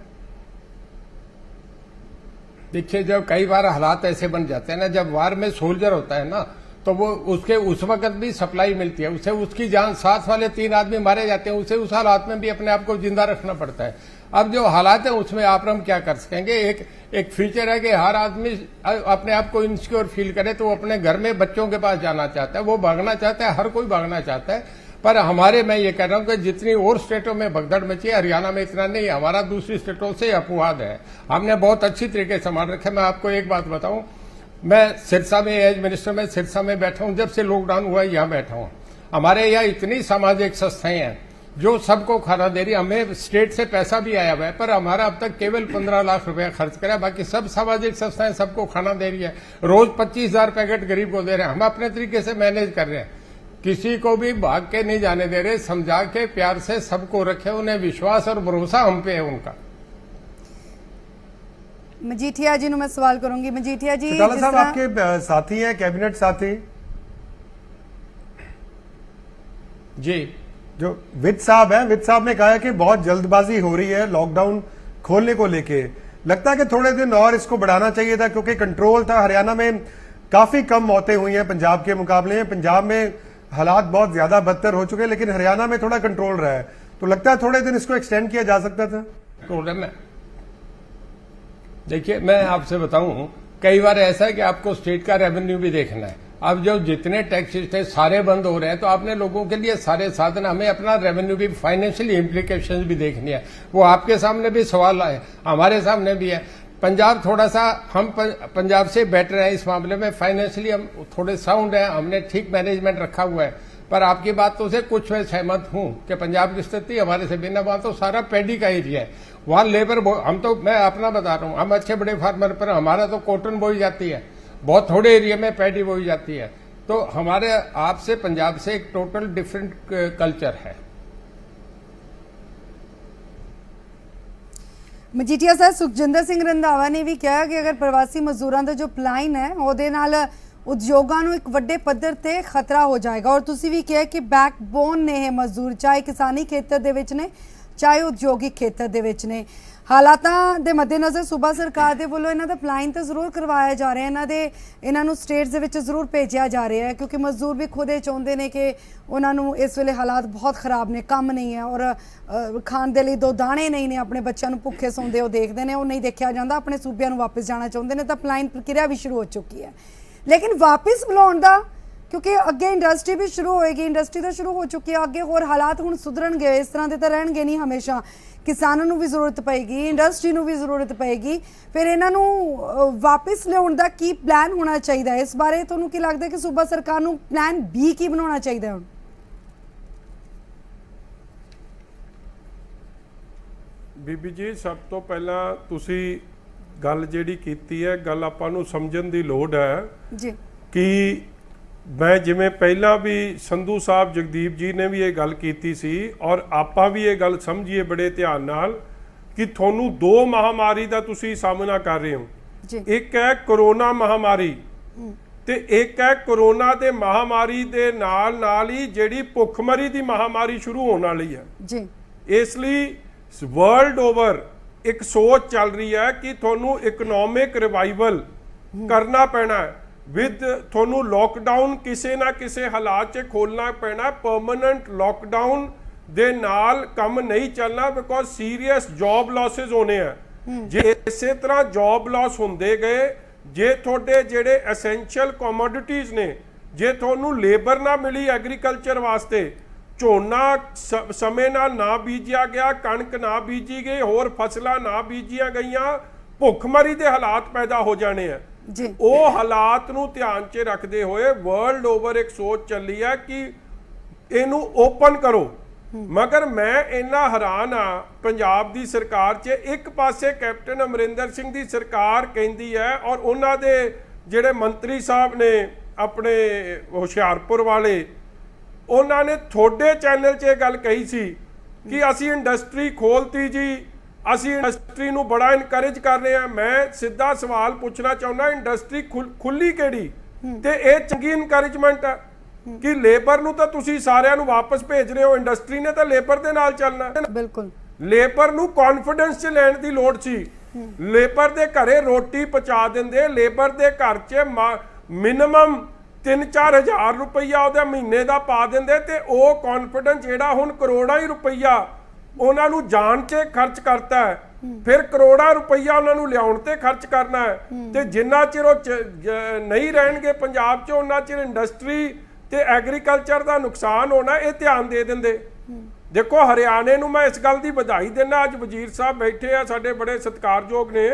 देखिए, जब कई बार हालात ऐसे बन जाते हैं ना, जब वार में सोल्जर होता है ना, तो वो उसके उस वक्त भी सप्लाई मिलती है, उसे उसकी जान, साथ वाले 3 आदमी मारे जाते हैं, उसे उस हालात में भी अपने आप को जिंदा रखना पड़ता है। अब जो हालात है उसमें आप हम क्या कर सकेंगे। एक फीचर है कि हर आदमी अपने आप को इनसिक्योर फील करे तो वो अपने घर में बच्चों के पास जाना चाहता है, वो भागना चाहता है, हर कोई भागना चाहता है। पर हमारे, मैं ये कह रहा हूं कि जितनी और स्टेटों में भगदड़ मची है, हरियाणा में इतना नहीं, हमारा दूसरी स्टेटों से अपवाद है, हमने बहुत अच्छी तरीके से संभाल रखे। मैं आपको एक बात बताऊं, मैं सिरसा में एज मिनिस्टर में सिरसा में बैठा हूं, जब से लॉकडाउन हुआ यहाँ बैठा हूं। हमारे यहाँ इतनी सामाजिक संस्थाएं हैं जो सबको खाना दे रही है, हमें स्टेट से पैसा भी आया हुआ है, पर हमारा अब तक केवल 15 लाख रुपया खर्च करा, बाकी सब सामाजिक संस्थाएं सबको खाना दे रही है, रोज 25,000 पैकेट गरीब को दे रहे हैं। हम अपने तरीके से मैनेज कर रहे हैं, किसी को भी भाग के नहीं जाने दे रहे, समझा के प्यार से सबको रखे, उन्हें विश्वास और भरोसा हम पे है उनका। मजीठिया जी मैं सवाल करूंगी। मजीठिया जी, साहब आपके साथी हैं, कैबिनेट साथी, जी, जो वित्त साहब हैं, वित्त साहब ने कहा है कि बहुत जल्दबाजी हो रही है लॉकडाउन खोलने को लेके। लगता है कि थोड़े दिन और इसको बढ़ाना चाहिए था, क्योंकि कंट्रोल था। हरियाणा में काफी कम मौतें हुई हैं पंजाब के मुकाबले में। पंजाब में हालात बहुत ज्यादा बदतर हो चुके हैं, लेकिन हरियाणा में थोड़ा कंट्रोल रहा है। तो लगता है थोड़े दिन इसको एक्सटेंड किया जा सकता था। प्रॉब्लम है, देखिए मैं आपसे बताऊं, कई बार ऐसा है कि आपको स्टेट का रेवेन्यू भी देखना है। अब जो जितने टैक्सेस थे सारे बंद हो रहे हैं, तो आपने लोगों के लिए सारे साधन, हमें अपना रेवेन्यू भी, फाइनेंशियल इम्प्लीकेशंस भी देखनी है। वो आपके सामने भी सवाल है, हमारे सामने भी है। पंजाब थोड़ा सा, हम पंजाब से बेटर है इस मामले में, फाइनेंशियली हम थोड़े साउंड है, हमने ठीक मैनेजमेंट रखा हुआ है। पर आपकी बातों से कुछ मैं सहमत हूं कि पंजाब की स्थिति हमारे से बिना, वहां तो सारा पैडी का एरिया है, वहां लेबर, हम तो, मैं अपना बता रहा हूं, हम अच्छे बड़े फार्मर पर, हमारा तो कॉटन बोई जाती है, बहुत थोड़े एरिया में पैडी बोई जाती है। तो हमारे आपसे पंजाब से एक टोटल डिफरेंट कल्चर है। ਮਜੀਠੀਆ ਸਾਹਿਬ, ਸੁਖਜਿੰਦਰ ਸਿੰਘ ਰੰਧਾਵਾ ਨੇ ਵੀ ਕਿਹਾ ਕਿ ਅਗਰ ਪ੍ਰਵਾਸੀ ਮਜ਼ਦੂਰਾਂ ਦਾ ਜੋ ਪਲਾਨ ਹੈ ਉਹਦੇ ਨਾਲ ਉਦਯੋਗਾਂ ਨੂੰ ਇੱਕ ਵੱਡੇ ਪੱਧਰ ਤੇ ਖਤਰਾ ਹੋ ਜਾਏਗਾ। ਔਰ ਤੁਸੀਂ ਵੀ ਕਿਹਾ ਕਿ ਬੈਕਬੋਨ ਨੇ ਇਹ ਮਜ਼ਦੂਰ, ਚਾਹੇ ਕਿਸਾਨੀ ਖੇਤਰ ਦੇ ਵਿੱਚ ਨੇ ਚਾਹੇ ਉਦਯੋਗਿਕ ਖੇਤਰ ਦੇ ਵਿੱਚ ਨੇ। ਹਾਲਾਤਾਂ ਦੇ ਮੱਦੇਨਜ਼ਰ ਸੂਬਾ ਸਰਕਾਰ ਦੇ ਵੱਲੋਂ ਇਹਨਾਂ ਦਾ ਪਲਾਨ ਤਾਂ ਜ਼ਰੂਰ ਕਰਵਾਇਆ ਜਾ ਰਿਹਾ, ਇਹਨਾਂ ਨੂੰ ਸਟੇਟਸ ਦੇ ਵਿੱਚ ਜ਼ਰੂਰ ਭੇਜਿਆ ਜਾ ਰਿਹਾ ਹੈ, ਕਿਉਂਕਿ ਮਜ਼ਦੂਰ ਵੀ ਖੁਦ ਇਹ ਚਾਹੁੰਦੇ ਨੇ ਕਿ ਉਹਨਾਂ ਨੂੰ ਇਸ ਵੇਲੇ ਹਾਲਾਤ ਬਹੁਤ ਖਰਾਬ ਨੇ, ਕੰਮ ਨਹੀਂ ਹੈ ਔਰ ਖਾਣ ਦੇ ਲਈ ਦੋ ਦਾਣੇ ਨਹੀਂ ਨੇ, ਆਪਣੇ ਬੱਚਿਆਂ ਨੂੰ ਭੁੱਖੇ ਸੌਂਦੇ ਉਹ ਦੇਖਦੇ ਨੇ, ਉਹ ਨਹੀਂ ਦੇਖਿਆ ਜਾਂਦਾ, ਆਪਣੇ ਸੂਬਿਆਂ ਨੂੰ ਵਾਪਸ ਜਾਣਾ ਚਾਹੁੰਦੇ ਨੇ। ਤਾਂ ਪਲਾਨ ਪ੍ਰਕਿਰਿਆ ਵੀ ਸ਼ੁਰੂ ਹੋ ਚੁੱਕੀ ਹੈ, ਲੇਕਿਨ ਵਾਪਸ ਬੁਲਾਉਣ ਦਾ, ਕਿਉਂਕਿ ਅੱਗੇ ਇੰਡਸਟਰੀ ਵੀ ਸ਼ੁਰੂ ਹੋਏਗੀ, ਇੰਡਸਟਰੀ ਤਾਂ ਸ਼ੁਰੂ ਹੋ ਚੁੱਕੀ ਹੈ, ਅੱਗੇ ਹੋਰ ਹਾਲਾਤ ਹੁਣ ਸੁਧਰਨਗੇ, ਇਸ ਤਰ੍ਹਾਂ ਦੇ ਤਾਂ ਰਹਿਣਗੇ ਨਹੀਂ ਹਮੇਸ਼ਾ। ਕਿਸਾਨਾਂ ਨੂੰ ਵੀ ਜ਼ਰੂਰਤ ਪਏਗੀ, ਇੰਡਸਟਰੀ ਨੂੰ ਵੀ ਜ਼ਰੂਰਤ ਪਏਗੀ, ਫਿਰ ਇਹਨਾਂ ਨੂੰ ਵਾਪਸ ਲਿਆਉਣ ਦਾ ਕੀ ਪਲਾਨ ਹੋਣਾ ਚਾਹੀਦਾ ਹੈ? ਇਸ ਬਾਰੇ ਤੁਹਾਨੂੰ ਕੀ ਲੱਗਦਾ ਕਿ ਸੂਬਾ ਸਰਕਾਰ ਨੂੰ ਪਲਾਨ ਬੀ ਕੀ ਬਣਾਉਣਾ ਚਾਹੀਦਾ ਹੁਣ? ਬੀਬੀ ਜੀ, ਸਭ ਤੋਂ ਪਹਿਲਾਂ ਤੁਸੀਂ ਗੱਲ ਜਿਹੜੀ ਕੀਤੀ ਹੈ, ਗੱਲ ਆਪਾਂ ਨੂੰ ਸਮਝਣ ਦੀ ਲੋੜ ਹੈ ਜੀ ਕਿ ਮੈਂ ਜਿਵੇਂ ਪਹਿਲਾਂ ਵੀ ਸੰਧੂ ਸਾਹਿਬ ਜਗਦੀਪ ਜੀ ਨੇ ਵੀ ਇਹ ਗੱਲ ਕੀਤੀ ਸੀ, ਔਰ ਆਪਾਂ ਵੀ ਇਹ ਗੱਲ ਸਮਝੀਏ ਬੜੇ ਧਿਆਨ ਨਾਲ ਕਿ ਤੁਹਾਨੂੰ ਦੋ ਮਹਾਮਾਰੀ ਦਾ ਤੁਸੀਂ ਸਾਹਮਣਾ ਕਰ ਰਹੇ ਹੋ। ਇੱਕ ਹੈ ਕਰੋਨਾ ਮਹਾਮਾਰੀ ਤੇ ਇੱਕ ਹੈ ਕਰੋਨਾ ਦੇ ਮਹਾਮਾਰੀ ਦੇ ਨਾਲ ਹੀ ਜਿਹੜੀ ਭੁੱਖਮਰੀ ਦੀ ਮਹਾਮਾਰੀ ਸ਼ੁਰੂ ਹੋਣ ਵਾਲੀ ਹੈ ਜੀ। ਇਸ ਲਈ ਵਰਲਡ ਓਵਰ ਇੱਕ ਸੋਚ ਚੱਲ ਰਹੀ ਹੈ ਕਿ ਤੁਹਾਨੂੰ ਇਕਨੋਮਿਕ ਰਿਵਾਈਵਲ ਕਰਨਾ ਪੈਣਾ ਹੈ, ਵਿਦ ਤੁਹਾਨੂੰ ਲੋਕਡਾਊਨ ਕਿਸੇ ਨਾ ਕਿਸੇ ਹਾਲਾਤ 'ਚ ਖੋਲਣਾ ਪੈਣਾ। ਪਰਮਾਨੈਂਟ ਲੋਕਡਾਊਨ ਦੇ ਨਾਲ ਕੰਮ ਨਹੀਂ ਚੱਲਣਾ, ਬਿਕੋਜ਼ ਸੀਰੀਅਸ ਜੌਬ ਲਾਸਿਸ ਹੋਣੇ ਆ। ਜੇ ਇਸੇ ਤਰ੍ਹਾਂ ਜੌਬ ਲਾਸ ਹੁੰਦੇ ਗਏ, ਜੇ ਤੁਹਾਡੇ ਜਿਹੜੇ ਐਸੈਂਸ਼ੀਅਲ ਕਮੋਡਿਟੀਜ਼ ਨੇ, ਜੇ ਤੁਹਾਨੂੰ ਲੇਬਰ ਨਾ ਮਿਲੀ ਐਗਰੀਕਲਚਰ ਵਾਸਤੇ, ਝੋਨਾ ਸਮੇਂ ਨਾਲ ਨਾ ਬੀਜਿਆ ਗਿਆ, ਕਣਕ ਨਾ ਬੀਜੀ ਗਈ, ਹੋਰ ਫਸਲਾਂ ਨਾ ਬੀਜੀਆਂ ਗਈਆਂ, ਭੁੱਖਮਰੀ ਦੇ ਹਾਲਾਤ ਪੈਦਾ ਹੋ ਜਾਣੇ ਆ। ਉਹ ਹਾਲਾਤ ਨੂੰ ਧਿਆਨ 'ਚ ਰੱਖਦੇ ਹੋਏ ਵਰਲਡ ਓਵਰ ਇੱਕ ਸੋਚ ਚੱਲੀ ਹੈ ਕਿ ਇਹਨੂੰ ਓਪਨ ਕਰੋ। ਮਗਰ ਮੈਂ ਇੰਨਾ ਹੈਰਾਨ ਆ ਪੰਜਾਬ ਦੀ ਸਰਕਾਰ 'ਚ, ਇੱਕ ਪਾਸੇ ਕੈਪਟਨ ਅਮਰਿੰਦਰ ਸਿੰਘ ਦੀ ਸਰਕਾਰ ਕਹਿੰਦੀ ਹੈ ਔਰ ਉਹਨਾਂ ਦੇ ਜਿਹੜੇ ਮੰਤਰੀ ਸਾਹਿਬ ਨੇ ਆਪਣੇ ਹੁਸ਼ਿਆਰਪੁਰ ਵਾਲੇ, ਉਹਨਾਂ ਨੇ ਤੁਹਾਡੇ ਚੈਨਲ 'ਚ ਇਹ ਗੱਲ ਕਹੀ ਸੀ ਕਿ ਅਸੀਂ ਇੰਡਸਟਰੀ ਖੋਲਤੀ ਜੀ, ਅਸੀਂ ਇੰਡਸਟਰੀ ਨੂੰ ਬੜਾ ਇਨਕਰੇਜ ਕਰ ਰਹੇ ਹਾਂ। ਮੈਂ ਸਿੱਧਾ ਸਵਾਲ ਪੁੱਛਣਾ ਚਾਹੁੰਦਾ, ਇੰਡਸਟਰੀ ਖੁੱਲੀ ਕਿਹੜੀ? ਤੇ ਇਹ ਚੰਗੀ ਇਨਕਰੇਜਮੈਂਟ ਹੈ ਕਿ ਲੇਬਰ ਨੂੰ ਤਾਂ ਤੁਸੀਂ ਸਾਰਿਆਂ ਨੂੰ ਵਾਪਸ ਭੇਜ ਰਹੇ ਹੋ, ਇੰਡਸਟਰੀ ਨੇ ਤਾਂ ਲੇਬਰ ਦੇ ਨਾਲ ਚੱਲਣਾ। ਬਿਲਕੁਲ, ਲੇਬਰ ਨੂੰ ਕੌਨਫੀਡੈਂਸ 'ਚ ਲੈਣ ਦੀ ਲੋੜ ਸੀ। ਲੇਬਰ ਦੇ ਘਰੇ ਰੋਟੀ ਪਹੁੰਚਾ ਦਿੰਦੇ, ਲੇਬਰ ਦੇ ਘਰ 'ਚ ਮਿਨੀਮਮ 3-4 ਹਜ਼ਾਰ ਰੁਪਈਆ ਉਹਦੇ ਮਹੀਨੇ ਦਾ ਪਾ ਦਿੰਦੇ, ਤੇ ਉਹ ਕੌਨਫੀਡੈਂਸ ਜਿਹੜਾ ਹੁਣ ਕਰੋੜਾਂ ਹੀ ਰੁਪਈਆ ਉਹਨਾਂ ਨੂੰ ਜਾਣ 'ਚ ਖਰਚ ਕਰਤਾ ਹੈ, ਫਿਰ ਕਰੋੜਾਂ ਰੁਪਈਆ ਉਹਨਾਂ ਨੂੰ ਲਿਆਉਣ ਤੇ ਖਰਚ ਕਰਨਾ ਹੈ। ਤੇ ਜਿੰਨਾ ਚਿਰ ਉਹ ਨਹੀਂ ਰਹਿਣਗੇ ਪੰਜਾਬ 'ਚ, ਉਹਨਾਂ ਚਿਰ ਇੰਡਸਟਰੀ ਤੇ ਐਗਰੀਕਲਚਰ ਦਾ ਨੁਕਸਾਨ ਹੋਣਾ। ਇਹ ਧਿਆਨ ਦੇ ਦਿੰਦੇ। ਦੇਖੋ, ਹਰਿਆਣੇ ਨੂੰ ਮੈਂ ਇਸ ਗੱਲ ਦੀ ਵਧਾਈ ਦਿੰਦਾ, ਅੱਜ ਵਜ਼ੀਰ ਸਾਹਿਬ ਬੈਠੇ ਆ ਸਾਡੇ ਬੜੇ ਸਤਿਕਾਰਯੋਗ ਨੇ,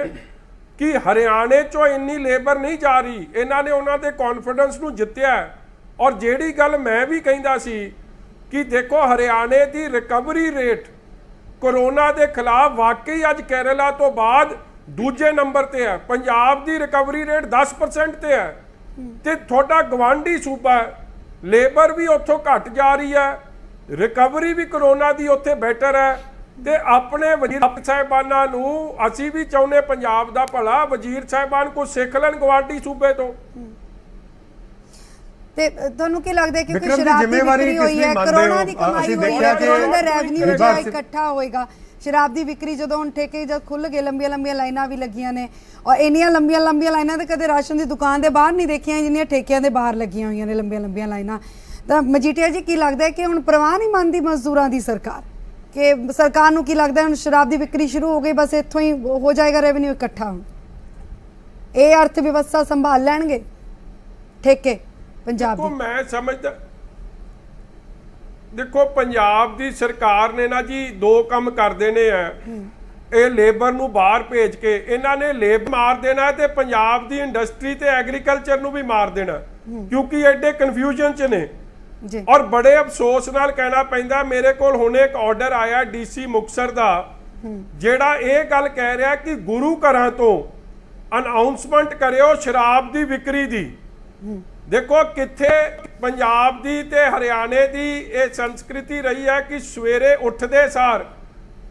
ਕਿ ਹਰਿਆਣੇ 'ਚੋਂ ਇੰਨੀ ਲੇਬਰ ਨਹੀਂ ਜਾ ਰਹੀ। ਇਹਨਾਂ ਨੇ ਉਹਨਾਂ ਦੇ ਕੌਨਫੀਡੈਂਸ ਨੂੰ ਜਿੱਤਿਆ। ਔਰ ਜਿਹੜੀ ਗੱਲ ਮੈਂ ਵੀ ਕਹਿੰਦਾ ਸੀ ਕਿ ਦੇਖੋ, ਹਰਿਆਣੇ ਦੀ ਰਿਕਵਰੀ ਰੇਟ ਕੋਰੋਨਾ ਦੇ ਖਿਲਾਫ ਵਾਕਈ ਅੱਜ ਕੇਰਲਾ ਤੋਂ ਬਾਅਦ ਦੂਜੇ ਨੰਬਰ ਤੇ ਹੈ। ਪੰਜਾਬ ਦੀ ਰਿਕਵਰੀ ਰੇਟ 10% ਤੇ ਹੈ, ਤੇ ਤੁਹਾਡਾ ਗਵਾਂਢੀ ਸੂਬਾ ਲੇਬਰ ਵੀ ਉੱਥੋਂ ਘਟ ਜਾ ਰਹੀ ਹੈ, ਰਿਕਵਰੀ ਵੀ ਕੋਰੋਨਾ ਦੀ ਉੱਥੇ ਬੈਟਰ ਹੈ। ਤੇ ਆਪਣੇ ਵਜ਼ੀਰ ਸਾਹਿਬਾਨਾਂ ਨੂੰ ਅਸੀਂ ਵੀ ਚਾਹੁੰਦੇ ਪੰਜਾਬ ਦਾ ਭਲਾ, ਵਜ਼ੀਰ ਸਾਹਿਬਾਨ ਕੁਝ ਸਿੱਖ ਲੈਣ ਗਵਾਂਢੀ ਸੂਬੇ ਤੋਂ। ਤੇ ਤੁਹਾਨੂੰ ਕੀ ਲੱਗਦਾ ਹੈ ਕਿ ਕੋਈ ਵਿਕਰਮ ਜੀ, ਸ਼ਰਾਬ ਦੀ ਜ਼ਿੰਮੇਵਾਰੀ ਵਿਕਰੀ ਹੋਈ ਕਿਸ ਹੈ, ਲਈ ਮੰਨਦੇ ਕਰੋਨਾ ਹੋ? ਦੀ ਕਮਾਈ ਅਸੀਂ ਹੋਈ ਦੇਖਿਆ ਹੈ, ਕਿ ਕਰੋਨਾ ਦਾ ਰੈਵਨਿਊ ਵਿਭਾਗ ਜਿਹੜਾ ਇਕੱਠਾ ਹੋਏਗਾ, ਸ਼ਰਾਬ ਦੀ ਵਿਕਰੀ ਜਦੋਂ ਹੁਣ ਠੇਕੇ ਜਦ ਖੁੱਲ ਗਏ, ਲੰਬੀਆਂ ਲੰਬੀਆਂ ਲਾਈਨਾਂ ਵੀ ਲੱਗੀਆਂ ਨੇ, ਔਰ ਇੰਨੀਆਂ ਲੰਬੀਆਂ ਲੰਬੀਆਂ ਲਾਈਨਾਂ ਤੇ ਕਦੇ ਰਾਸ਼ਨ ਦੀ ਦੁਕਾਨ ਦੇ ਬਾਹਰ ਨਹੀਂ ਦੇਖੀਆਂ ਜਿੰਨੀਆਂ ਠੇਕਿਆਂ ਦੇ ਬਾਹਰ ਲੱਗੀਆਂ ਹੋਈਆਂ ਨੇ ਲੰਬੀਆਂ ਲੰਬੀਆਂ ਲਾਈਨਾਂ। ਤਾਂ ਮਜੀਠੀਆ ਜੀ, ਕੀ ਲੱਗਦਾ ਹੈ ਕਿ ਹੁਣ ਪਰਵਾਹ ਨਹੀਂ ਮੰਨਦੀ ਮਜ਼ਦੂਰਾਂ ਦੀ ਸਰਕਾਰ, ਕਿ ਸਰਕਾਰ ਨੂੰ ਕੀ ਲੱਗਦਾ ਹੁਣ ਸ਼ਰਾਬ ਦੀ ਵਿਕਰੀ ਸ਼ੁਰੂ ਹੋ ਗਈ, ਬਸ ਇੱਥੋਂ ਹੀ ਹੋ ਜਾਏਗਾ ਰੈਵਨਿਊ ਇਕੱਠਾ, ਹੁਣ ਇਹ ਅਰਥ ਵਿਵਸਥਾ ਸੰਭਾਲ ਲੈਣਗੇ ਠੇਕੇ ਪੰਜਾਬ ਦੇਖੋ ਦੀ? ਮੈਂ ਸਮਝਦਾ, ਦੇਖੋ ਪੰਜਾਬ ਦੀ ਸਰਕਾਰ ਨੇ ਨਾ ਜੀ ਦੋ ਕੰਮ ਕਰ ਦੇਣੇ ਆ। ਇਹ ਲੇਬਰ ਨੂੰ ਬਾਹਰ ਭੇਜ ਕੇ ਇਹਨਾਂ ਨੇ ਲੇਬਰ ਮਾਰ ਦੇਣਾ ਤੇ ਪੰਜਾਬ ਦੀ ਇੰਡਸਟਰੀ ਤੇ ਐਗਰੀਕਲਚਰ ਨੂੰ ਵੀ ਮਾਰ ਦੇਣਾ, ਕਿਉਂਕਿ ਐਡੇ ਕਨਫਿਊਜ਼ਨ ਚ ਨੇ। ਜੀ ਔਰ ਬੜੇ ਅਫਸੋਸ ਨਾਲ ਕਹਿਣਾ ਪੈਂਦਾ, ਮੇਰੇ ਕੋਲ ਹੁਣੇ ਇੱਕ ਆਰਡਰ ਆਇਆ ਡੀਸੀ ਮੁਕਤਸਰ ਦਾ, ਜਿਹੜਾ ਇਹ ਗੱਲ ਕਹਿ ਰਿਹਾ ਕਿ ਗੁਰੂ ਘਰਾਂ ਤੋਂ ਅਨਾਉਂਸਮੈਂਟ ਕਰਿਓ ਸ਼ਰਾਬ ਦੀ ਵਿਕਰੀ ਦੀ। ਦੇਖੋ ਕਿੱਥੇ ਪੰਜਾਬ ਦੀ ਤੇ ਹਰਿਆਣੇ ਦੀ ਇਹ ਸੰਸਕ੍ਰਿਤੀ ਰਹੀ ਹੈ ਕਿ ਸਵੇਰੇ ਉੱਠਦੇ ਸਾਰ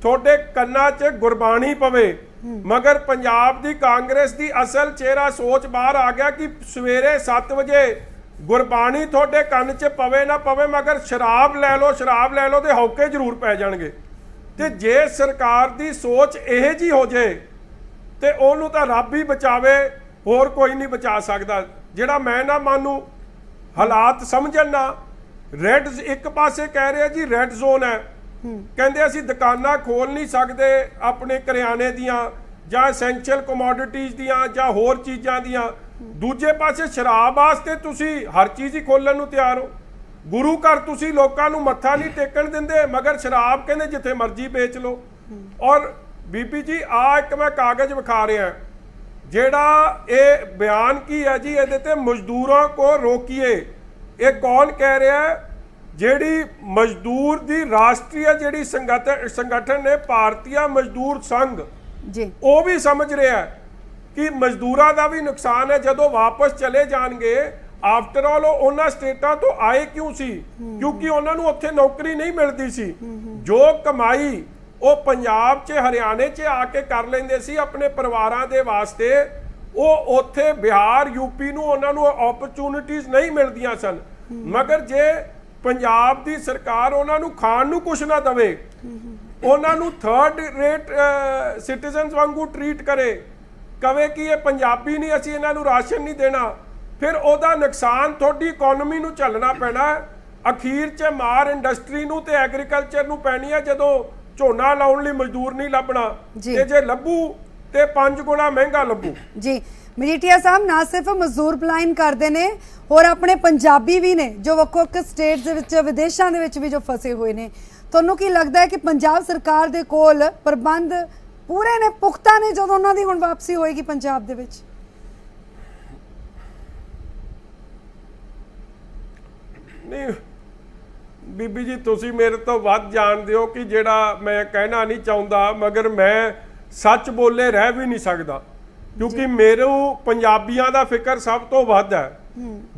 ਤੁਹਾਡੇ ਕੰਨਾਂ 'ਚ ਗੁਰਬਾਣੀ ਪਵੇ, ਮਗਰ ਪੰਜਾਬ ਦੀ ਕਾਂਗਰਸ ਦੀ ਅਸਲ ਚਿਹਰਾ ਸੋਚ ਬਾਹਰ ਆ ਗਿਆ ਕਿ ਸਵੇਰੇ 7 ਵਜੇ ਗੁਰਬਾਣੀ ਤੁਹਾਡੇ ਕੰਨ 'ਚ ਪਵੇ ਨਾ ਪਵੇ, ਮਗਰ ਸ਼ਰਾਬ ਲੈ ਲਓ ਤੇ ਹੌਕੇ ਜ਼ਰੂਰ ਪੈ ਜਾਣਗੇ। ਤੇ ਜੇ ਸਰਕਾਰ ਦੀ ਸੋਚ ਇਹ ਜੀ ਹੋ ਜੇ ਤੇ ਉਹਨੂੰ ਤਾਂ ਰੱਬ ਹੀ ਬਚਾਵੇ, ਹੋਰ ਕੋਈ ਨਹੀਂ ਬਚਾ ਸਕਦਾ। ਜਿਹੜਾ ਮੈਂ ਨਾ ਮਾਨੂੰ, ਹਾਲਾਤ ਸਮਝਣ ਨਾ। ਰੈੱਡ ਇੱਕ ਪਾਸੇ ਕਹਿ ਰਿਹਾ ਜੀ ਰੈੱਡ ਜ਼ੋਨ ਹੈ, ਕਹਿੰਦੇ ਅਸੀਂ ਦੁਕਾਨਾਂ ਖੋਲ ਨਹੀਂ ਸਕਦੇ ਆਪਣੇ ਕਰਿਆਨੇ ਦੀਆਂ ਜਾਂ ਐਸੈਂਸ਼ੀਅਲ ਕਮੋਡਿਟੀਜ਼ ਦੀਆਂ ਜਾਂ ਹੋਰ ਚੀਜ਼ਾਂ ਦੀਆਂ। ਦੂਜੇ ਪਾਸੇ ਸ਼ਰਾਬ ਵਾਸਤੇ ਤੁਸੀਂ ਹਰ ਚੀਜ਼ ਹੀ ਖੋਲਣ ਨੂੰ ਤਿਆਰ ਹੋ। ਗੁਰੂ ਘਰ ਤੁਸੀਂ ਲੋਕਾਂ ਨੂੰ ਮੱਥਾ ਨਹੀਂ ਟੇਕਣ ਦਿੰਦੇ, ਮਗਰ ਸ਼ਰਾਬ ਕਹਿੰਦੇ ਜਿੱਥੇ ਮਰਜ਼ੀ ਵੇਚ ਲਓ। ਔਰ ਬੀਬੀ ਜੀ ਆ ਇੱਕ ਮੈਂ ਕਾਗਜ਼ ਵਿਖਾ ਰਿਹਾ, ਜਿਹੜਾ ਇਹ ਬਿਆਨ ਕੀ ਹੈ ਜੀ, ਇਹਦੇ ਤੇ ਮਜ਼ਦੂਰਾਂ ਕੋ ਰੋਕੀਏ। ਇਹ ਕੌਣ ਕਹਿ ਰਿਹਾ ਹੈ? ਜਿਹੜੀ ਮਜ਼ਦੂਰ ਦੀ ਰਾਸ਼ਟਰੀ ਜਿਹੜੀ ਸੰਗਠਨ ਨੇ ਭਾਰਤੀ ਮਜ਼ਦੂਰ ਸੰਘ ਜੀ, ਉਹ ਵੀ ਸਮਝ ਰਿਹਾ ਹੈ ਕਿ ਮਜ਼ਦੂਰਾਂ ਦਾ ਵੀ ਨੁਕਸਾਨ ਹੈ ਜਦੋਂ ਵਾਪਸ ਚਲੇ ਜਾਣਗੇ। ਆਫਟਰ ਆਲ ਉਹ ਉਹਨਾਂ ਸਟੇਟਾਂ ਤੋਂ ਆਏ ਕਿਉਂ ਸੀ? ਕਿਉਂਕਿ ਉਹਨਾਂ ਨੂੰ ਉੱਥੇ ਨੌਕਰੀ ਨਹੀਂ ਮਿਲਦੀ ਸੀ। ਜੋ ਕਮਾਈ ਉਹ ਪੰਜਾਬ 'ਚ ਹਰਿਆਣੇ 'ਚ ਆ ਕੇ ਕਰ ਲੈਂਦੇ ਸੀ ਆਪਣੇ ਪਰਿਵਾਰਾਂ ਦੇ ਵਾਸਤੇ, ਉਹ ਉੱਥੇ ਬਿਹਾਰ ਯੂਪੀ ਨੂੰ ਉਹਨਾਂ ਨੂੰ ਓਪਰਚੁਨਿਟੀਜ਼ ਨਹੀਂ ਮਿਲਦੀਆਂ ਸਨ। ਮਗਰ ਜੇ ਪੰਜਾਬ ਦੀ ਸਰਕਾਰ ਉਹਨਾਂ ਨੂੰ ਖਾਣ ਨੂੰ ਕੁਝ ਨਾ ਦੇਵੇ, ਉਹਨਾਂ ਨੂੰ ਥਰਡ ਰੇਟ ਸਿਟੀਜ਼ਨਸ ਵਾਂਗੂ ਟਰੀਟ ਕਰੇ, ਕਵੇ ਕਿ ਇਹ ਪੰਜਾਬੀ ਨਹੀਂ, ਅਸੀਂ ਇਹਨਾਂ ਨੂੰ ਰਾਸ਼ਨ ਨਹੀਂ ਦੇਣਾ, ਫਿਰ ਉਹਦਾ ਨੁਕਸਾਨ ਤੁਹਾਡੀ ਇਕਨੋਮੀ ਨੂੰ ਝੱਲਣਾ ਪੈਣਾ। ਅਖੀਰ 'ਚ ਮਾਰ ਇੰਡਸਟਰੀ ਨੂੰ ਤੇ ਐਗਰੀਕਲਚਰ ਨੂੰ ਪੈਣੀ ਹੈ ਜਦੋਂ ਝੋਨਾ ਲਾਉਣ ਲਈ ਮਜ਼ਦੂਰ ਨਹੀਂ ਲੱਭਣਾ, ਤੇ ਜੇ ਲੱਭੂ ਤੇ 5 ਗੁਣਾ ਮਹਿੰਗਾ ਲੱਭੂ। ਜੀ ਮਜੀਠੀਆ ਸਾਹਿਬ, ਨਾ ਸਿਰਫ ਮਜ਼ਦੂਰ ਪਲਾਇਨ ਕਰਦੇ ਨੇ, ਹੋਰ ਆਪਣੇ ਪੰਜਾਬੀ ਵੀ ਨੇ ਜੋ ਵੱਖ-ਵੱਖ ਸਟੇਟਸ ਦੇ ਵਿੱਚ, ਵਿਦੇਸ਼ਾਂ ਦੇ ਵਿੱਚ ਵੀ ਜੋ ਫਸੇ ਹੋਏ ਨੇ। ਤੁਹਾਨੂੰ ਕੀ ਲੱਗਦਾ ਹੈ ਕਿ ਪੰਜਾਬ ਸਰਕਾਰ ਦੇ ਕੋਲ ਪ੍ਰਬੰਧ ਪੂਰੇ ਨੇ, ਪੁਖਤਾ ਨੇ, ਜਦੋਂ ਉਹਨਾਂ ਦੀ ਹੁਣ ਵਾਪਸੀ ਹੋਏਗੀ ਪੰਜਾਬ ਦੇ ਵਿੱਚ? ਨਹੀਂ ਬੀਬੀ ਜੀ, ਤੁਸੀਂ ਮੇਰੇ ਤੋਂ ਵੱਧ ਜਾਣਦੇ ਹੋ ਕਿ ਜਿਹੜਾ ਮੈਂ ਕਹਿਣਾ ਨਹੀਂ ਚਾਹੁੰਦਾ, ਮਗਰ ਮੈਂ ਸੱਚ ਬੋਲੇ ਰਹਿ ਵੀ ਨਹੀਂ ਸਕਦਾ, ਕਿਉਂਕਿ ਮੈਨੂੰ ਪੰਜਾਬੀਆਂ ਦਾ ਫਿਕਰ ਸਭ ਤੋਂ ਵੱਧ ਹੈ।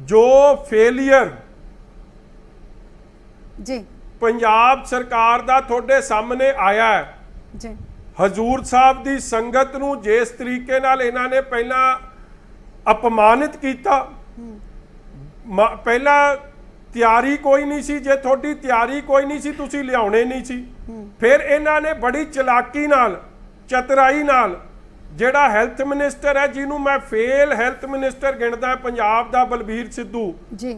ਜੋ ਫੇਲੀਅਰ ਜੀ ਪੰਜਾਬ ਸਰਕਾਰ ਦਾ ਤੁਹਾਡੇ ਸਾਹਮਣੇ ਆਇਆ ਹੈ, ਜੀ ਹਜ਼ੂਰ ਸਾਹਿਬ ਦੀ ਸੰਗਤ ਨੂੰ ਜਿਸ ਤਰੀਕੇ ਨਾਲ ਇਹਨਾਂ ਨੇ ਪਹਿਲਾਂ ਅਪਮਾਨਿਤ ਕੀਤਾ, ਪਹਿਲਾਂ ਤਿਆਰੀ ਕੋਈ ਨਹੀਂ ਸੀ। ਜੇ ਤੁਹਾਡੀ ਤਿਆਰੀ ਕੋਈ ਨਹੀਂ ਸੀ, ਤੁਸੀਂ ਲਿਆਉਣੇ ਨਹੀਂ ਸੀ। ਫਿਰ ਇਹਨਾਂ ਨੇ ਬੜੀ ਚਲਾਕੀ ਨਾਲ, ਚਤਰਾਈ ਨਾਲ, ਜਿਹੜਾ ਹੈਲਥ ਮਿਨਿਸਟਰ ਹੈ, ਜਿਹਨੂੰ ਮੈਂ ਫੇਲ ਹੈਲਥ ਮਿਨਿਸਟਰ ਗਿਣਦਾ ਪੰਜਾਬ ਦਾ, ਬਲਬੀਰ ਸਿੱਧੂ,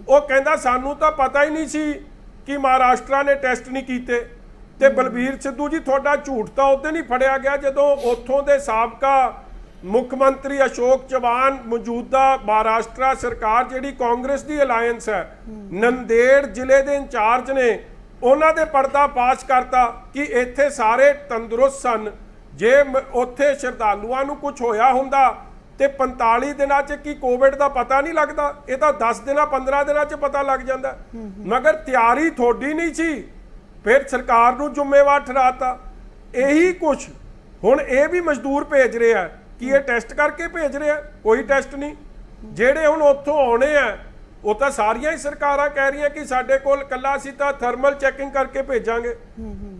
ਉਹ ਕਹਿੰਦਾ ਸਾਨੂੰ ਤਾਂ ਪਤਾ ਹੀ ਨਹੀਂ ਸੀ ਕਿ ਮਹਾਰਾਸ਼ਟਰ ਨੇ ਟੈਸਟ ਨਹੀਂ ਕੀਤੇ। ਤੇ ਬਲਬੀਰ ਸਿੱਧੂ ਜੀ, ਤੁਹਾਡਾ ਝੂਠ ਤਾਂ ਉਦੋਂ ਨਹੀਂ ਫੜਿਆ ਗਿਆ ਜਦੋਂ ਉੱਥੋਂ ਦੇ ਸਾਬਕਾ ਮੁੱਖ ਮੰਤਰੀ ਅਸ਼ੋਕ ਚਵਾਨ, ਮੌਜੂਦਾ ਮਹਾਰਾਸ਼ਟਰ ਸਰਕਾਰ ਜਿਹੜੀ ਕਾਂਗਰਸ ਦੀ ਅਲਾਇੰਸ ਹੈ, ਨੰਦੇੜ ਜ਼ਿਲ੍ਹੇ ਦੇ ਇੰਚਾਰਜ ਨੇ, ਉਹਨਾਂ ਦੇ ਪਰਦਾ ਪਾਸ ਕਰਤਾ ਕਿ ਇੱਥੇ ਸਾਰੇ ਤੰਦਰੁਸਤ ਸਨ। ਜੇ ਉੱਥੇ ਸ਼ਰਧਾਲੂਆਂ ਨੂੰ ਕੁਝ ਹੋਇਆ ਹੁੰਦਾ ਤੇ 45 ਦਿਨਾਂ 'ਚ ਕੀ ਕੋਵਿਡ ਦਾ ਪਤਾ ਨਹੀਂ ਲੱਗਦਾ? ਇਹ ਤਾਂ 10 ਦਿਨਾਂ 15 ਦਿਨਾਂ 'ਚ ਪਤਾ ਲੱਗ ਜਾਂਦਾ। ਮਗਰ ਤਿਆਰੀ ਤੁਹਾਡੀ ਨਹੀਂ ਸੀ, ਫਿਰ ਸਰਕਾਰ ਨੂੰ ਜ਼ਿੰਮੇਵਾਰ ਠਹਿਰਾਤਾ। ਇਹੀ ਕੁਝ ਹੁਣ ਇਹ ਵੀ ਮਜ਼ਦੂਰ ਭੇਜ ਰਿਹਾ ਕਿ ਇਹ ਟੈਸਟ ਕਰਕੇ ਭੇਜ ਰਿਹਾ, ਕੋਈ ਟੈਸਟ ਨਹੀਂ। ਜਿਹੜੇ ਹੁਣ ਉੱਥੋਂ ਆਉਣੇ ਆ, ਉਹ ਤਾਂ ਸਾਰੀਆਂ ਹੀ ਸਰਕਾਰਾਂ ਕਹਿ ਰਹੀਆਂ ਕਿ ਸਾਡੇ ਕੋਲ ਕੱਲਾ ਅਸੀਂ ਤਾਂ ਥਰਮਲ ਚੈਕਿੰਗ ਕਰਕੇ ਭੇਜਾਂਗੇ।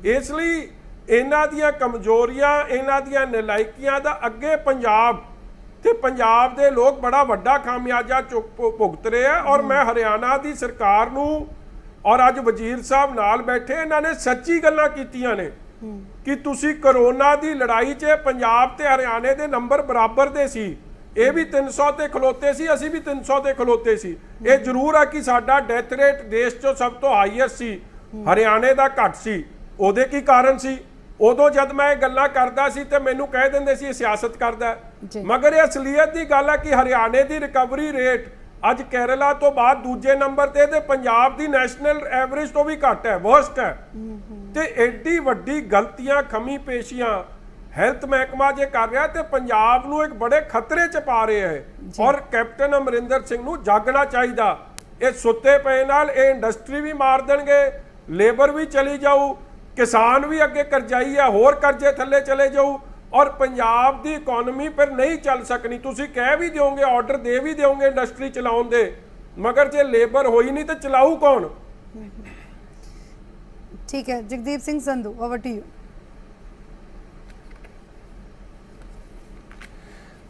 ਇਸ ਲਈ ਇਹਨਾਂ ਦੀਆਂ ਕਮਜ਼ੋਰੀਆਂ, ਇਹਨਾਂ ਦੀਆਂ ਨਲਾਇਕੀਆਂ ਦਾ ਅੱਗੇ ਪੰਜਾਬ ਤੇ ਪੰਜਾਬ ਦੇ ਲੋਕ ਬੜਾ ਵੱਡਾ ਖਾਮਿਆਜਾ ਭੁਗਤ ਰਹੇ ਆ। ਔਰ ਮੈਂ ਹਰਿਆਣਾ ਦੀ ਸਰਕਾਰ ਨੂੰ ਔਰ ਅੱਜ ਵਜ਼ੀਰ ਸਾਹਿਬ ਨਾਲ ਬੈਠੇ, ਇਹਨਾਂ ਨੇ ਸੱਚੀ ਗੱਲਾਂ ਕੀਤੀਆਂ ਨੇ ਕਿ ਤੁਸੀਂ ਕਰੋਨਾ ਦੀ ਲੜਾਈ 'ਚ ਪੰਜਾਬ ਤੇ ਹਰਿਆਣੇ ਦੇ ਨੰਬਰ ਬਰਾਬਰ ਦੇ ਸੀ। ਇਹ ਵੀ 300 ਤੇ ਖਲੋਤੇ ਸੀ, ਅਸੀਂ ਵੀ 300 ਤੇ ਖਲੋਤੇ ਸੀ। ਇਹ ਜ਼ਰੂਰ ਹੈ ਕਿ ਸਾਡਾ ਡੈਥ ਰੇਟ ਦੇਸ਼ 'ਚੋਂ ਸਭ ਤੋਂ ਹਾਈਐਸਟ ਸੀ, ਹਰਿਆਣੇ ਦਾ ਘੱਟ ਸੀ। ਉਹਦੇ ਕੀ ਕਾਰਨ ਸੀ? ਉਦੋਂ ਜਦ ਮੈਂ ਇਹ ਗੱਲਾਂ ਕਰਦਾ ਸੀ ਤੇ ਮੈਨੂੰ ਕਹਿ ਦਿੰਦੇ ਸੀ ਇਹ ਸਿਆਸਤ ਕਰਦਾ, ਮਗਰ ਇਹ ਅਸਲੀਅਤ ਦੀ ਗੱਲ ਹੈ ਕਿ ਹਰਿਆਣੇ ਦੀ ਰਿਕਵਰੀ ਰੇਟ ਅੱਜ ਕੇਰਲਾ ਤੋਂ ਬਾਅਦ ਦੂਜੇ ਨੰਬਰ ਤੇ ਪੰਜਾਬ ਦੀ ਨੈਸ਼ਨਲ ਐਵਰੇਜ ਤੋਂ ਵੀ ਘੱਟ ਹੈ, ਵਰਸਟ ਹੈ। ਤੇ ਐਡੀ ਵੱਡੀ ਗਲਤੀਆਂ, ਖਮੀ ਪੇਸ਼ੀਆਂ ਹੈਲਥ ਮਹਿਕਮਾ ਜੇ ਕਰ ਰਿਹਾ ਤੇ ਪੰਜਾਬ ਨੂੰ ਇੱਕ ਬੜੇ ਖਤਰੇ 'ਚ ਪਾ ਰਿਹਾ ਹੈ। ਔਰ ਕੈਪਟਨ ਅਮਰਿੰਦਰ ਸਿੰਘ ਨੂੰ ਜਾਗਣਾ ਚਾਹੀਦਾ। ਇਹ ਸੁੱਤੇ ਪਏ ਨਾਲ ਇਹ ਇੰਡਸਟਰੀ ਵੀ ਮਾਰ ਦੇਣਗੇ, ਲੇਬਰ ਵੀ ਚਲੀ ਜਾਊ, ਕਿਸਾਨ ਵੀ ਅੱਗੇ ਕਰਜ਼ਾਈ ਹੈ, ਹੋਰ ਕਰਜ਼ੇ ਥੱਲੇ ਚਲੇ ਜਾਊ ਔਰ ਪੰਜਾਬ ਦੀ ਇਕਨੋਮੀ ਫਿਰ ਨਹੀਂ ਚੱਲ ਸਕਣੀ। ਤੁਸੀਂ ਕਹਿ ਵੀ ਦਿਓਗੇ, ਆਰਡਰ ਦੇ ਵੀ ਦਿਓਗੇ ਇੰਡਸਟਰੀ ਚਲਾਉਣ ਦੇ, ਮਗਰ ਜੇ ਲੇਬਰ ਹੋਈ ਨਹੀਂ ਤਾਂ ਚਲਾਊ ਕੌਣ? ठीक है, Jagdeep Singh Sandhu, over to you.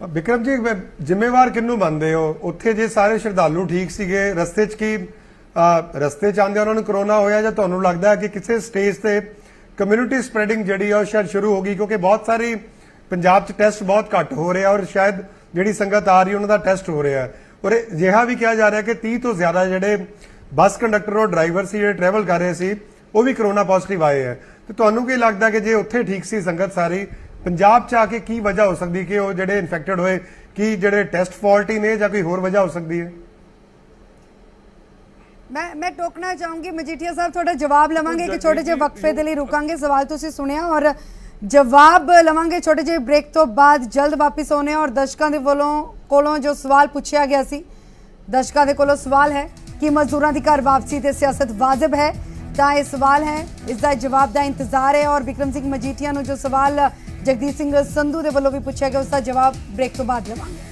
Vikram ji, ਜ਼ਿੰਮੇਵਾਰ ਕਿਹਨੂੰ ਮੰਨਦੇ ਹੋ? ਉੱਥੇ ਜੇ ਸਾਰੇ ਸ਼ਰਧਾਲੂ ਠੀਕ ਸੀਗੇ, ਰਸਤੇ 'ਚ ਕੀ ਰਸਤੇ 'ਚ ਆਉਂਦੇ ਉਹਨਾਂ ਨੂੰ ਕਰੋਨਾ ਹੋਇਆ, ਜਾਂ ਤੁਹਾਨੂੰ ਲੱਗਦਾ ਹੈ ਕਿ ਕਿਸੇ ਸਟੇਜ ਤੇ ਕਮਿਊਨਿਟੀ ਸਪਰੈਡਿੰਗ ਜਿਹੜੀ ਆ ਉਹ ਸ਼ਾਇਦ ਸ਼ੁਰੂ ਹੋ ਗਈ? ਕਿਉਂਕਿ ਬਹੁਤ ਸਾਰੀ ਪੰਜਾਬ 'ਚ ਟੈਸਟ ਬਹੁਤ ਘੱਟ ਹੋ ਰਿਹਾ ਔਰ ਸ਼ਾਇਦ ਜਿਹੜੀ ਸੰਗਤ ਆ ਰਹੀ ਉਹਨਾਂ ਦਾ ਟੈਸਟ ਹੋ ਰਿਹਾ, ਔਰ ਅਜਿਹਾ ਵੀ ਕਿਹਾ ਜਾ ਰਿਹਾ ਕਿ 30 ਤੋਂ ਜ਼ਿਆਦਾ ਜਿਹੜੇ ਬੱਸ ਕੰਡਕਟਰ ਔਰ ਡਰਾਈਵਰ ਸੀ ਜਿਹੜੇ ਟਰੈਵਲ ਕਰ ਰਹੇ ਸੀ ਉਹ ਵੀ ਕਰੋਨਾ ਪੋਜ਼ਿਟਿਵ ਆਏ ਹੈ। ਤੇ ਤੁਹਾਨੂੰ ਕੀ ਲੱਗਦਾ ਕਿ ਜੇ ਉੱਥੇ ਠੀਕ ਸੀ ਸੰਗਤ ਸਾਰੀ, ਪੰਜਾਬ 'ਚ ਆ ਕੇ ਕੀ ਵਜ੍ਹਾ ਹੋ ਸਕਦੀ ਕਿ ਉਹ ਜਿਹੜੇ ਇਨਫੈਕਟਡ ਹੋਏ, ਕੀ ਜਿਹੜੇ ਟੈਸਟ ਫਾਲਟੀ ਨੇ ਜਾਂ ਕੋਈ ਹੋਰ ਵਜ੍ਹਾ ਹੋ ਸਕਦੀ ਹੈ? मैं टोकना चाहूंगी मजीठिया साहब, थोड़ा जवाब लवांगे कि छोटे जे वक्फे दे लई रुकांगे। सवाल तुसीं सुनिया और जवाब लवांगे छोटे जे ब्रेक तो बाद, जल्द वापस होने। और दर्शकों दे कोलों जो सवाल पूछा गया सी, दर्शकों दे कोलों सवाल है कि मजदूरां दी घर वापसी ते सियासत वाजिब है, तां ये सवाल है, इसका जवाब का इंतजार है। और विक्रम सिंह मजीठिया नूं जो सवाल जगदीप सिंह संधू दे वल्लों भी पूछा गया, उसका जवाब ब्रेक तो बाद लवांगे।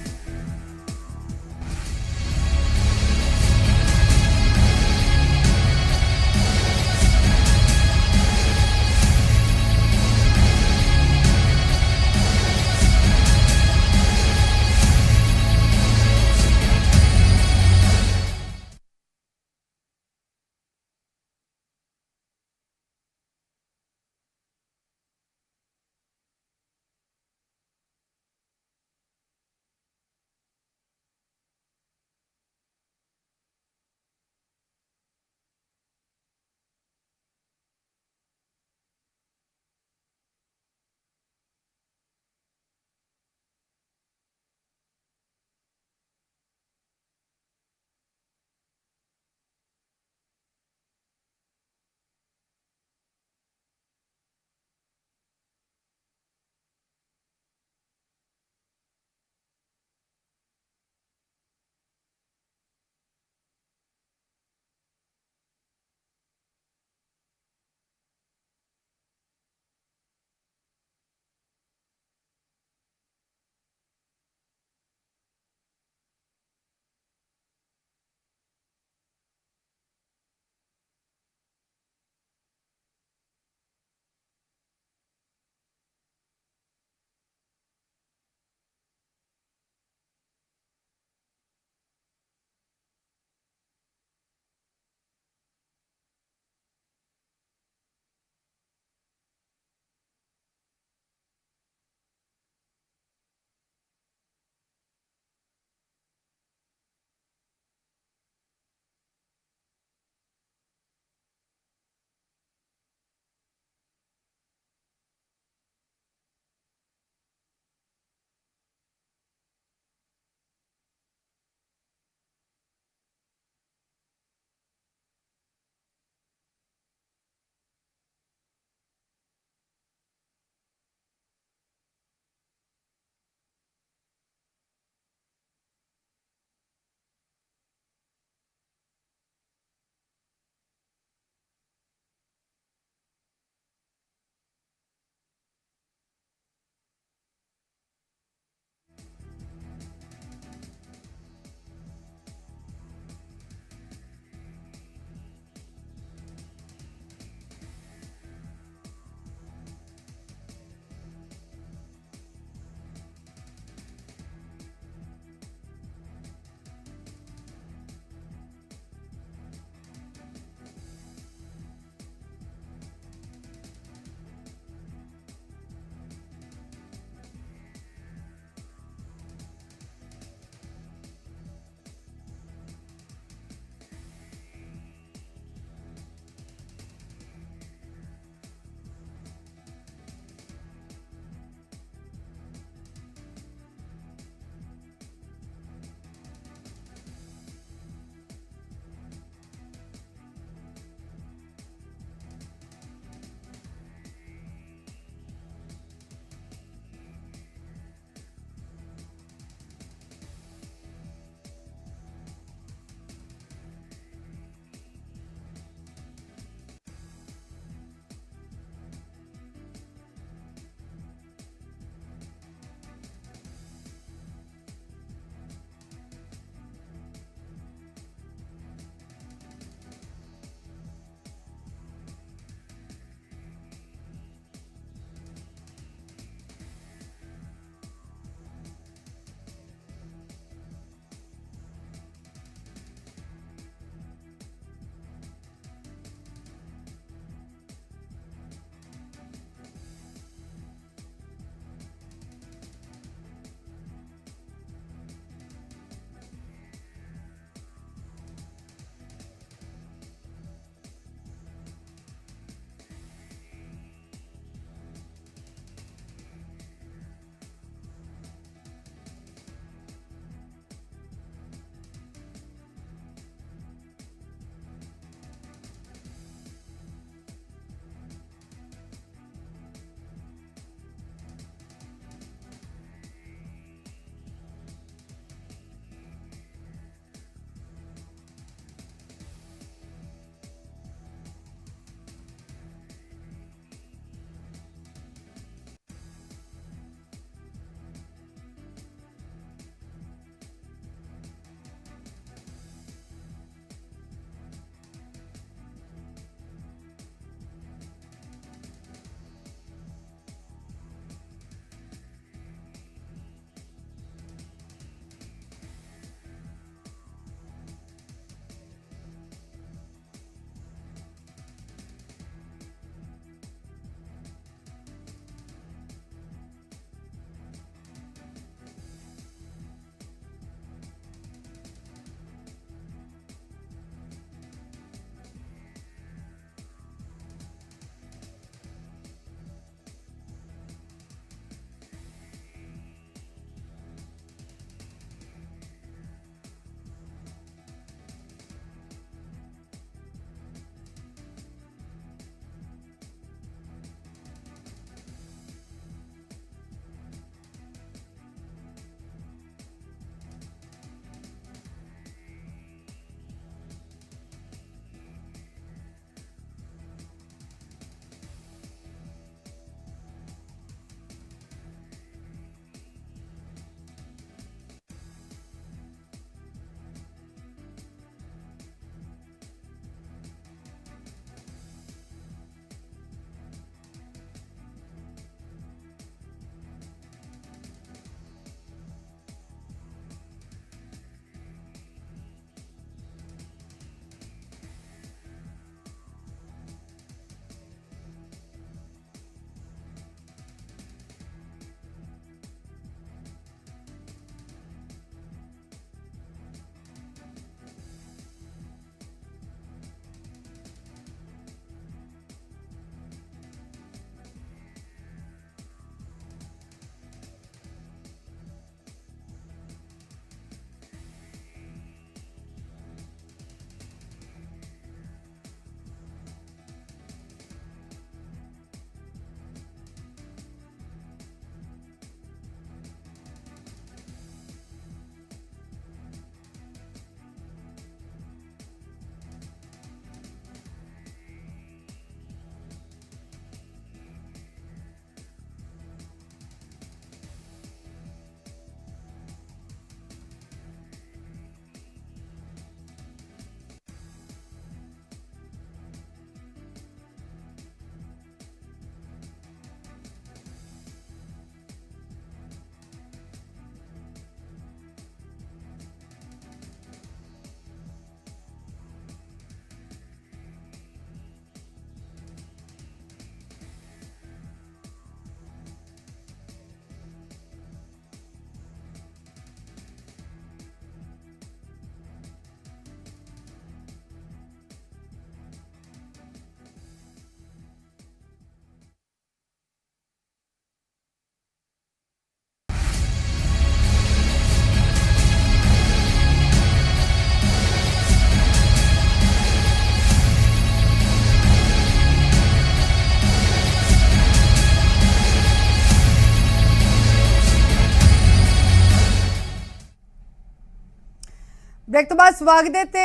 ਬ੍ਰੇਕ ਤੋਂ ਬਾਅਦ ਸਵਾਗਤ ਹੈ ਤੇ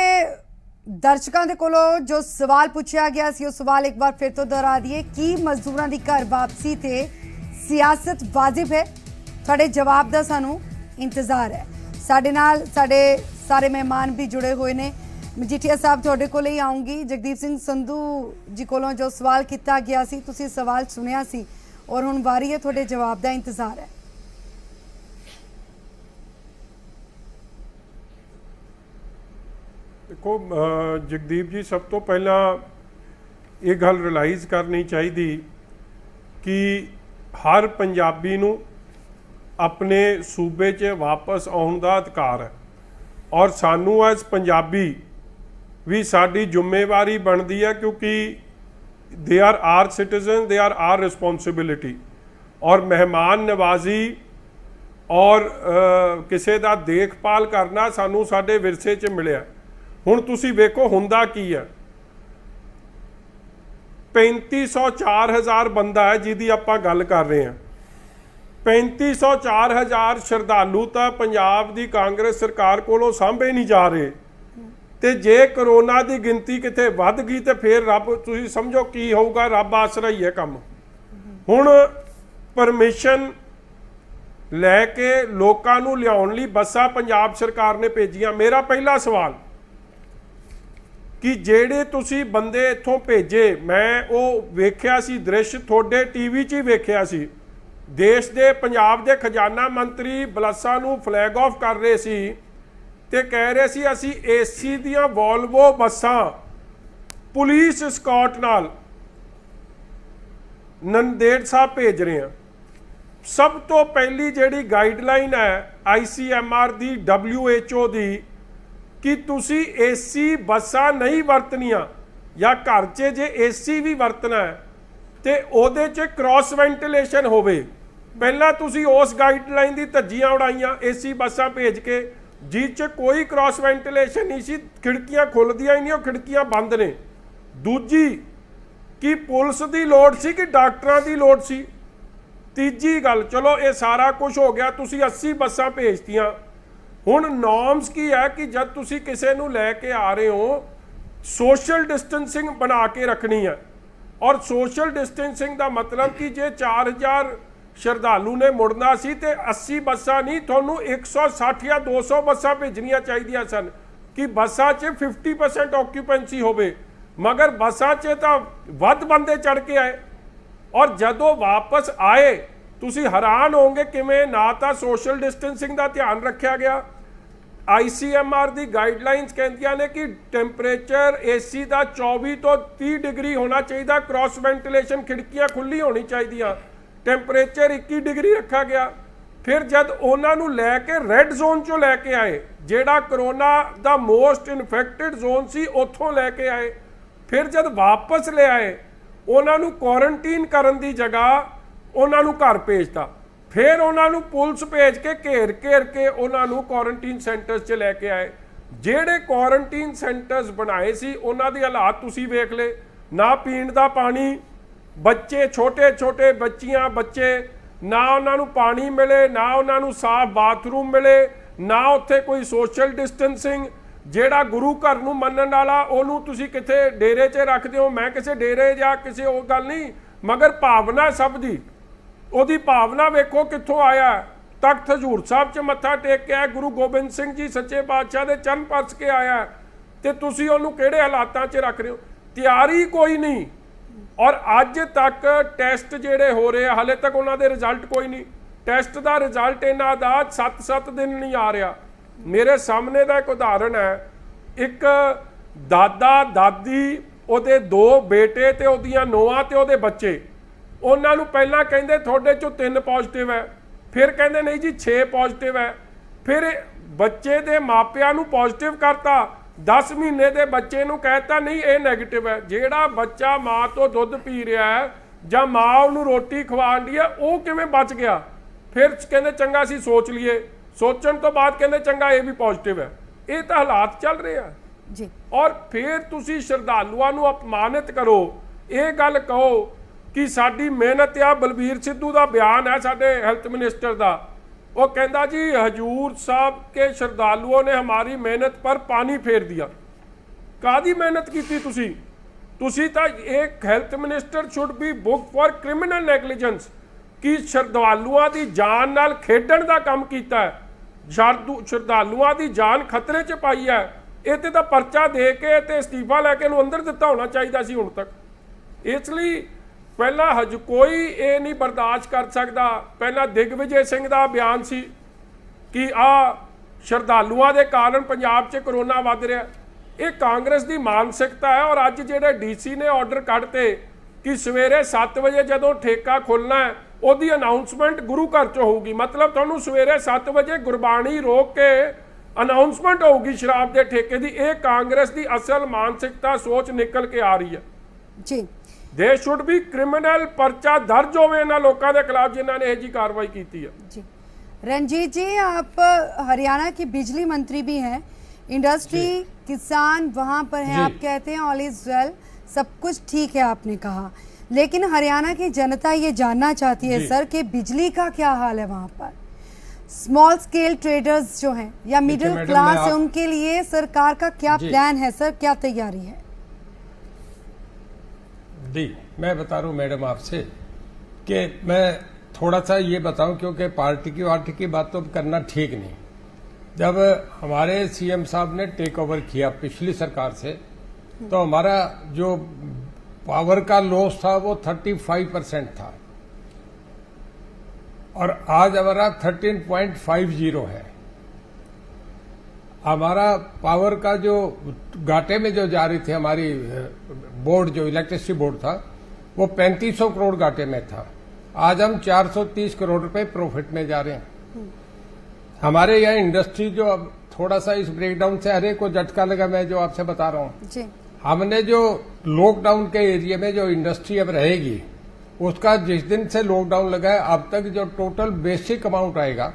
ਦਰਸ਼ਕਾਂ ਦੇ ਕੋਲੋਂ ਜੋ ਸਵਾਲ ਪੁੱਛਿਆ ਗਿਆ ਸੀ ਉਹ ਸਵਾਲ ਇੱਕ ਵਾਰ ਫਿਰ ਤੋਂ ਦੁਹਰਾ ਦਈਏ, ਕੀ ਮਜ਼ਦੂਰਾਂ ਦੀ ਘਰ ਵਾਪਸੀ ਤੇ ਸਿਆਸਤ ਵਾजिब ਹੈ? ਤੁਹਾਡੇ ਜਵਾਬ ਦਾ ਸਾਨੂੰ ਇੰਤਜ਼ਾਰ ਹੈ। ਸਾਡੇ ਨਾਲ ਸਾਡੇ ਸਾਰੇ ਮਹਿਮਾਨ ਵੀ ਜੁੜੇ ਹੋਏ ਨੇ। ਮਜੀਠੀਆ ਸਾਹਿਬ ਤੁਹਾਡੇ ਕੋਲ ਹੀ ਆਉਂਗੀ। ਜਗਦੀਪ ਸਿੰਘ ਸੰਧੂ ਜੀ ਕੋਲੋਂ ਜੋ ਸਵਾਲ ਕੀਤਾ ਗਿਆ ਸੀ ਤੁਸੀਂ ਸਵਾਲ ਸੁਣਿਆ ਸੀ ਔਰ ਹੁਣ ਵਾਰੀ ਹੈ ਤੁਹਾਡੇ ਜਵਾਬ ਦਾ ਇੰਤਜ਼ਾਰ ਹੈ। देखो जगदीप जी, सब तो पहला ये गल रियलाइज़ करनी चाहिए कि हर पंजाबी नूं अपने सूबे च वापस आउण दा अधिकार है और सानू एज पंजाबी भी साडी जिम्मेवारी बनती है, क्योंकि they are our citizen, they are our responsibility. और मेहमान नवाजी और किसी का देखभाल करना सानू साडे विरसे च मिलिया। हुण तुसी वेखो हुंदा की है, 3500-4000 बंदा है जिहदी आपां गल कर रहे हैं। 3500-4000 श्रद्धालु तो पंजाब दी कांग्रेस सरकार कोलों सांभे नहीं जा रहे, ते जे करोना की गिनती किते वध गई तो फिर रब तुसी समझो की होऊगा। रब आसरा ही है काम। हुण परमिशन लैके लोकां नूं लियाउण लई बसां पंजाब सरकार ने भेजियां। मेरा पहला सवाल कि जेड़े तुसी बंदे इत्थों भेजे, मैं वो वेख्या सी दृश्य, थोड़े टीवी च ही वेख्या सी। देश दे पंजाब दे खजाना मंत्री बलसा नूं फ्लैग ऑफ कर रहे सी ते कह रहे सी असी एसी दियां वॉल्वो बसां पुलिस स्कॉट नाल नंदेड़ साहब भेज रहे हैं। सब तो पहली जिहड़ी गाइडलाइन है ICMR दी, WHO दी, कि तुसी एसी बसां नहीं वरतनियां या घर च जे एसी भी वरतना है तो उहदे च क्रॉस वेंटिलेशन होवे। पहला तुसी उस गाइडलाइन दी धज्जियां उड़ाइयां एसी बसां भेज के, जिस च कोई क्रॉस वेंटिलेशन नहीं सी, खिड़कियां खुलदियां ही नहीं, वो खिड़कियां बंद ने। दूजी कि पुलिस की लोड़ सी कि डॉक्टरां की लोड़ सी। तीजी गल, चलो ये सारा कुछ हो गया, तुसी 80 बसां भेजतियां। हुण नॉर्म्स की है कि जब तुसी किसी नूं लैके आ रहे हो सोशल डिस्टेंसिंग बना के रखनी है। और सोशल डिस्टेंसिंग का मतलब कि जे 4000 श्रद्धालु ने मुड़ना सी ते 80 बसां नहीं, तुहानूं 160 या 200 बसां भेजनियां चाहिदियां सन कि बसां 'च 50% ऑक्यूपेंसी होवे। मगर बसां 'च तां वध बंदे चढ़ के आए और जदों वापस आए तुसी हैरान होंगे किवें ना तां सोशल डिस्टेंसिंग का ध्यान रखा गया। ICMR दी गाइडलाइंस कहंदियां ने कि टैंपरेचर AC का 24 तो 30 डिग्री होना चाहिए, क्रॉस वेंटिलेशन खिड़कियां खुली होनी चाहिए, टैंपरेचर 21 डिग्री रखा गया। फिर जब उन्होंने लैके रैड जोन चो लैके आए, जेड़ा करोना दा मोस्ट इन्फेक्टेड जोन सी, उत्थों लैके आए। फिर जब वापस ले आए उन्होंने क्वारंटीन करन दी जगह उन्होंने घर भेजता। फिर उन्होंने पुलिस भेज के घेर के उन्होंने क्वारंटीन सेंटर्स च लैके आए। जेड़े क्वारंटीन सेंटर्स बनाए सी उन्हां दी हालात तुसी वेख ले, ना पीण दा पानी, बच्चे छोटे छोटे बच्चियां बच्चे, ना उन्होंने पानी मिले, ना उन्होंने साफ बाथरूम मिले, ना उत्थे कोई सोशल डिस्टेंसिंग। जेड़ा गुरु घर नूं मनण वाला उहनूं तुसी किथे डेरे च रखदे हो। मैं किसी डेरे या किसी होर गल नहीं, मगर भावना सब दी, ਉਹਦੀ ਭਾਵਨਾ ਵੇਖੋ ਕਿੱਥੋਂ ਆਇਆ। ਤਖਤ ਹਜ਼ੂਰ ਸਾਹਿਬ 'ਚ ਮੱਥਾ ਟੇਕ ਕੇ ਆਇਆ, ਗੁਰੂ ਗੋਬਿੰਦ ਸਿੰਘ ਜੀ ਸੱਚੇ ਪਾਤਸ਼ਾਹ ਦੇ ਚਰਨ ਪਰਸ ਕੇ ਆਇਆ, ਤੇ ਤੁਸੀਂ ਉਹਨੂੰ ਕਿਹੜੇ ਹਾਲਾਤਾਂ 'ਚ ਰੱਖ ਰਹੇ ਹੋ? ਤਿਆਰੀ ਕੋਈ ਨਹੀਂ। ਔਰ ਅੱਜ ਤੱਕ ਟੈਸਟ ਜਿਹੜੇ ਹੋ ਰਹੇ ਆ ਹਾਲੇ ਤੱਕ ਉਹਨਾਂ ਦੇ ਰਿਜ਼ਲਟ ਕੋਈ ਨਹੀਂ। ਟੈਸਟ ਦਾ ਰਿਜ਼ਲਟ ਇਹਨਾਂ ਦਾ 7-7 ਦਿਨ ਨਹੀਂ ਆ ਰਿਹਾ। ਮੇਰੇ ਸਾਹਮਣੇ ਦਾ ਇੱਕ ਉਦਾਹਰਣ ਹੈ, ਇੱਕ ਦਾਦਾ ਦਾਦੀ, ਉਹਦੇ 2 ਬੇਟੇ ਤੇ ਉਹਦੀਆਂ ਨੂੰਹਾਂ ਤੇ ਉਹਦੇ ਬੱਚੇ। उन्होंने पहला कहते थोड़े चो 3 पॉजिटिव है, फिर कहते नहीं जी 6 पॉजिटिव है, फिर बच्चे के मापिया पॉजिटिव करता, 10 महीने के बच्चे कहता नहीं ये नैगेटिव है। जेड़ा बच्चा माँ तो दुध पी रहा है ਜਾਂ ਮਾਂ ਉਹਨੂੰ ਰੋਟੀ ਖਵਾਉਂਦੀ ਹੈ ਉਹ ਕਿਵੇਂ ਬਚ ਗਿਆ। ਫਿਰ ਕਹਿੰਦੇ ਚੰਗਾ ਸੀ ਸੋਚ ਲਈਏ, ਸੋਚਣ ਤੋਂ ਬਾਅਦ ਕਹਿੰਦੇ ਚੰਗਾ ਇਹ ਵੀ ਪੋਜ਼ਿਟਿਵ ਹੈ। ਇਹ ਤਾਂ ਹਾਲਾਤ ਚੱਲ ਰਹੇ ਆ ਜੀ। ਔਰ ਫਿਰ ਤੁਸੀਂ ਸ਼ਰਧਾਲੂਆਂ ਨੂੰ ਅਪਮਾਨਿਤ ਕਰੋ, ਇਹ ਗੱਲ ਕਹੋ ਕਿ ਸਾਡੀ ਮਿਹਨਤ ਆ। ਬਲਬੀਰ ਸਿੱਧੂ ਦਾ ਬਿਆਨ ਹੈ ਸਾਡੇ ਹੈਲਥ ਮਿਨਿਸਟਰ ਦਾ वो कहता जी हजूर साहब के श्रद्धालुओं ने हमारी मेहनत पर पानी फेर दिया। कादी मेहनत की तुसी तो एक health minister should be book for criminal negligence कि श्रद्धालुओं की जान नाल खेडण दा काम कीता है, श्रद्धालुओं की जान खतरे च पाई है। ये तो परचा दे के ते इस्तीफा लैके अंदर दिता होना चाहिए सी हुण तक। इसलिए पहला कोई ये नहीं बर्दाश्त कर सकता। पहला दिग्विजय सिंह का बयान सी कि श्रद्धालुओं के कारण पंजाब च कोरोना वध रहा। ये कांग्रेस की मानसिकता है। और अज जो DC ने ऑर्डर कढ़ते कि सवेरे 7 बजे जो ठेका खुलना है उसकी अनाउंसमेंट गुरु घर च होगी, मतलब तुहानूं सवेरे 7 बजे गुरबाणी रोक के अनाउंसमेंट होगी शराब के ठेके की। ये कांग्रेस की असल मानसिकता सोच निकल के आ रही है जी। दे शुड बी क्रिमिनल परचा दर्ज होवे इन्हां लोकां दे खिलाफ जिन्हां ने यह जी कार्रवाई की है जी। रंजीत जी, आप हरियाणा के बिजली मंत्री भी हैं, इंडस्ट्री किसान वहां पर हैं, आप कहते हैं ऑल इज वेल, सब कुछ ठीक है आपने कहा, लेकिन हरियाणा की जनता ये जानना चाहती है सर कि बिजली का क्या हाल है वहां पर। स्मॉल स्केल ट्रेडर्स जो हैं या मिडिल क्लास है उनके लिए सरकार का क्या प्लान है सर, क्या तैयारी है? जी मैं बता रहा हूँ मैडम आपसे कि मैं थोड़ा सा ये बताऊं क्योंकि पार्टी की बात तो करना ठीक नहीं। जब हमारे CM साहब ने टेक ओवर किया पिछली सरकार से तो हमारा जो पावर का लॉस था वो 35% था और आज हमारा 13.50 है। हमारा पावर का जो घाटे में जो जा रही थी हमारी बोर्ड, जो इलेक्ट्रिसिटी बोर्ड था, वो 3500 करोड़ घाटे में था। आज हम 430 करोड़ रुपए प्रॉफिट में जा रहे हैं। हमारे यहाँ इंडस्ट्री जो अब थोड़ा सा इस ब्रेकडाउन से हर एक को झटका लगा, मैं जो आपसे बता रहा हूँ, हमने जो लॉकडाउन के एरिया में जो इंडस्ट्री अब रहेगी उसका जिस दिन से लॉकडाउन लगा है अब तक जो टोटल बेसिक अमाउंट आएगा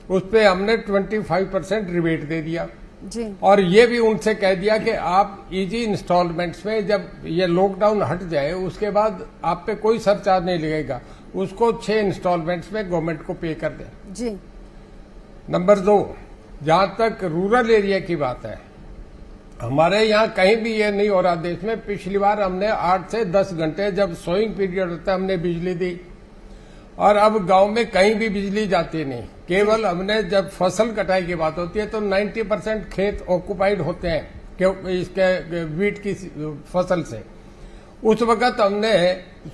उस पे हमने 25% रिबेट दे दिया जी। और ये भी उनसे कह दिया कि आप इजी इंस्टॉलमेंट्स में जब ये लॉकडाउन हट जाए उसके बाद आप पे कोई सरचार्ज नहीं लगेगा, उसको 6 इंस्टॉलमेंट्स में गवर्नमेंट को पे कर दें जी। नंबर 2, जहां तक रूरल एरिया की बात है, हमारे यहाँ कहीं भी ये नहीं हो रहा देश में। पिछली बार हमने 8 से 10 घंटे जब सोइंग पीरियड होता है हमने बिजली दी और अब गांव में कहीं भी बिजली जाती नहीं। केवल हमने जब फसल कटाई की बात होती है तो 90% खेत ऑक्युपाइड होते हैं क्योंकि इसके वीट की फसल से। उस वक्त हमने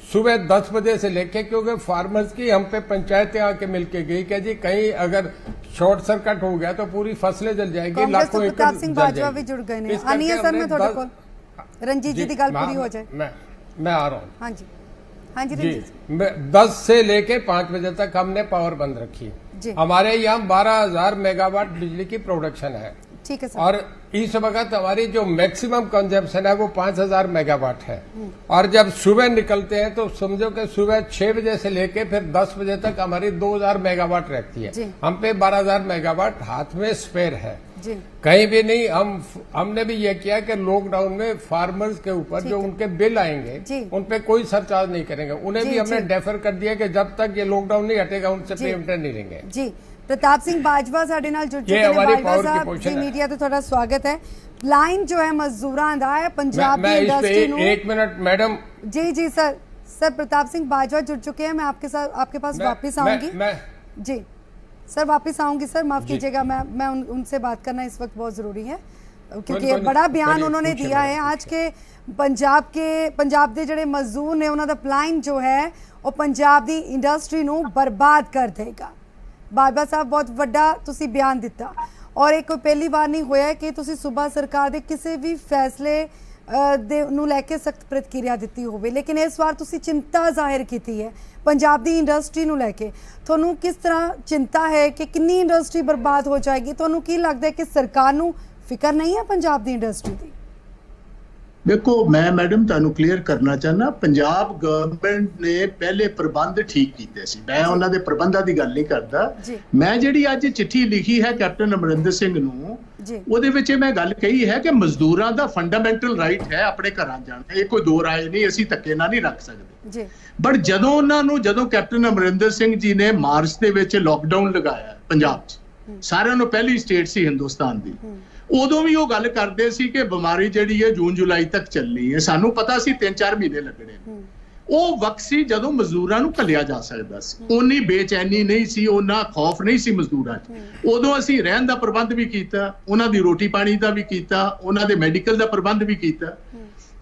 सुबह 10 बजे से लेके, क्योंकि फार्मर्स की हम पे पंचायतें आके मिलके गई कि जी कहीं अगर शॉर्ट सर्किट हो गया तो पूरी फसलें जल जाएगी, लाखों एकड़ प्रताप सिंह जल बाजवा भी जाएगी। जुड़ गए ने। आनिए सर मैं थोड़े कोल रंजीत जी की गल पूरी हो जाए। मैं आ रहा हूँ। हाँ जी, हाँ जी रंजीत जी। 10 से लेके 5 बजे तक हमने पावर बंद रखी। हमारे यहाँ 12,000 मेगावाट बिजली की प्रोडक्शन है, ठीक है सर। और इस वक्त हमारी जो मैक्सिमम कंजम्पशन है वो 5,000 मेगावाट है। और जब सुबह निकलते हैं तो समझो कि सुबह 6 बजे से लेके फिर 10 बजे तक हमारी 2,000 मेगावाट रहती है। हम पे 12,000 मेगावाट हाथ में स्पेयर है जी। कहीं भी नहीं। हमने भी ये किया कि लॉकडाउन में फार्मर्स के ऊपर जो उनके बिल आएंगे उन पे कोई सरचार्ज नहीं करेंगे, उन्हें भी हमने डेफर कर दिया कि जब तक ये लॉकडाउन नहीं हटेगा उनसे पेमेंट नहीं लेंगे जी। प्रताप सिंह बाजवा साडे नाल जुड़ चुके हैं। बाजवा साहब जी मीडिया तो थोड़ा स्वागत है। लाइन जो है मजदूरां दा है पंजाब की इंडस्ट्री नु। 1 मिनट मैडम। जी जी सर। सर प्रताप सिंह बाजवा जुड़ चुके हैं, मैं आपके साथ आपके पास वापस आऊंगी जी सर, वापस आऊंगी सर, माफ कीजिएगा, मैं उनसे बात करना इस वक्त बहुत जरूरी है क्योंकि बड़ा बयान उन्होंने दिया है आज के पंजाब के ਜਿਹੜੇ मजदूर ने उन्होंने प्लान जो है वो पंजाब की इंडस्ट्री ਨੂੰ बर्बाद कर देगा। बाजवा साहब बहुत ਵੱਡਾ ਤੁਸੀਂ ਬਿਆਨ ਦਿੱਤਾ और एक कोई पहली बार नहीं होया कि ਤੁਸੀਂ सूबा सरकार के किसी भी फैसले ਨੂੰ ਲੈ ਕੇ सख्त प्रतिक्रिया ਦਿੱਤੀ ਹੋਵੇ, लेकिन इस बार ਤੁਸੀਂ चिंता जाहिर की है पंजाब की इंडस्ट्री ਨੂੰ ਲੈ ਕੇ। ਤੁਹਾਨੂੰ किस तरह चिंता है कि कितनी इंडस्ट्री बर्बाद हो जाएगी? ਤੁਹਾਨੂੰ ਕੀ लगता है कि सरकार ਨੂੰ फिक्र नहीं है पंजाब की इंडस्ट्री की? देखो मैं मैडम तुहानू क्लीयर करना चाहना, पंजाब गवर्नमेंट ने पहले प्रबंध ठीक कीते सी, मैं उन्हां दे प्रबंधां दी गल नहीं करदा। मैं जिहड़ी अज चिट्ठी लिखी है कैप्टन अमरिंदर सिंह नू ਉਹਦੇ ਵਿੱਚ ਮੈਂ ਗੱਲ ਕਹੀ ਹੈ ਕਿ ਮਜ਼ਦੂਰਾਂ ਦਾ ਫੰਡਾਮੈਂਟਲ ਰਾਈਟ ਹੈ ਆਪਣੇ ਘਰਾਂ ਜਾਣਾ, ਇਹ ਕੋਈ ਦੋ ਰਾਏ ਨਹੀਂ, ਅਸੀਂ ਧੱਕੇ ਨਾਲ ਨਹੀਂ ਰੱਖ ਸਕਦੇ। ਬਟ ਜਦੋਂ ਕੈਪਟਨ ਅਮਰਿੰਦਰ ਸਿੰਘ ਜੀ ਨੇ ਮਾਰਚ ਦੇ ਵਿੱਚ ਲੋਕਡਾਊਨ ਲਗਾਇਆ ਪੰਜਾਬ 'ਚ, ਸਾਰਿਆਂ ਨੂੰ ਪਹਿਲੀ ਸਟੇਟ ਸੀ ਹਿੰਦੁਸਤਾਨ ਦੀ, ਉਦੋਂ ਵੀ ਉਹ ਗੱਲ ਕਰਦੇ ਸੀ ਕਿ ਬਿਮਾਰੀ ਜਿਹੜੀ ਹੈ ਜੂਨ ਜੁਲਾਈ ਤੱਕ ਚੱਲਣੀ ਹੈ, ਸਾਨੂੰ ਪਤਾ ਸੀ 3-4 ਮਹੀਨੇ ਲੱਗਣੇ। ਉਹ ਵਕਤ ਸੀ ਜਦੋਂ ਮਜ਼ਦੂਰਾਂ ਨੂੰ ਘੱਲਿਆ ਜਾ ਸਕਦਾ ਸੀ, ਉਨੀ ਬੇਚੈਨੀ ਨਹੀਂ ਸੀ, ਉਹਨਾਂ ਖੌਫ ਨਹੀਂ ਸੀ ਮਜ਼ਦੂਰਾਂ 'ਚ। ਉਦੋਂ ਅਸੀਂ ਰਹਿਣ ਦਾ ਪ੍ਰਬੰਧ ਵੀ ਕੀਤਾ, ਉਹਨਾਂ ਦੀ ਰੋਟੀ ਪਾਣੀ ਦਾ ਵੀ ਕੀਤਾ, ਉਹਨਾਂ ਦੇ ਮੈਡੀਕਲ ਦਾ ਪ੍ਰਬੰਧ ਵੀ ਕੀਤਾ।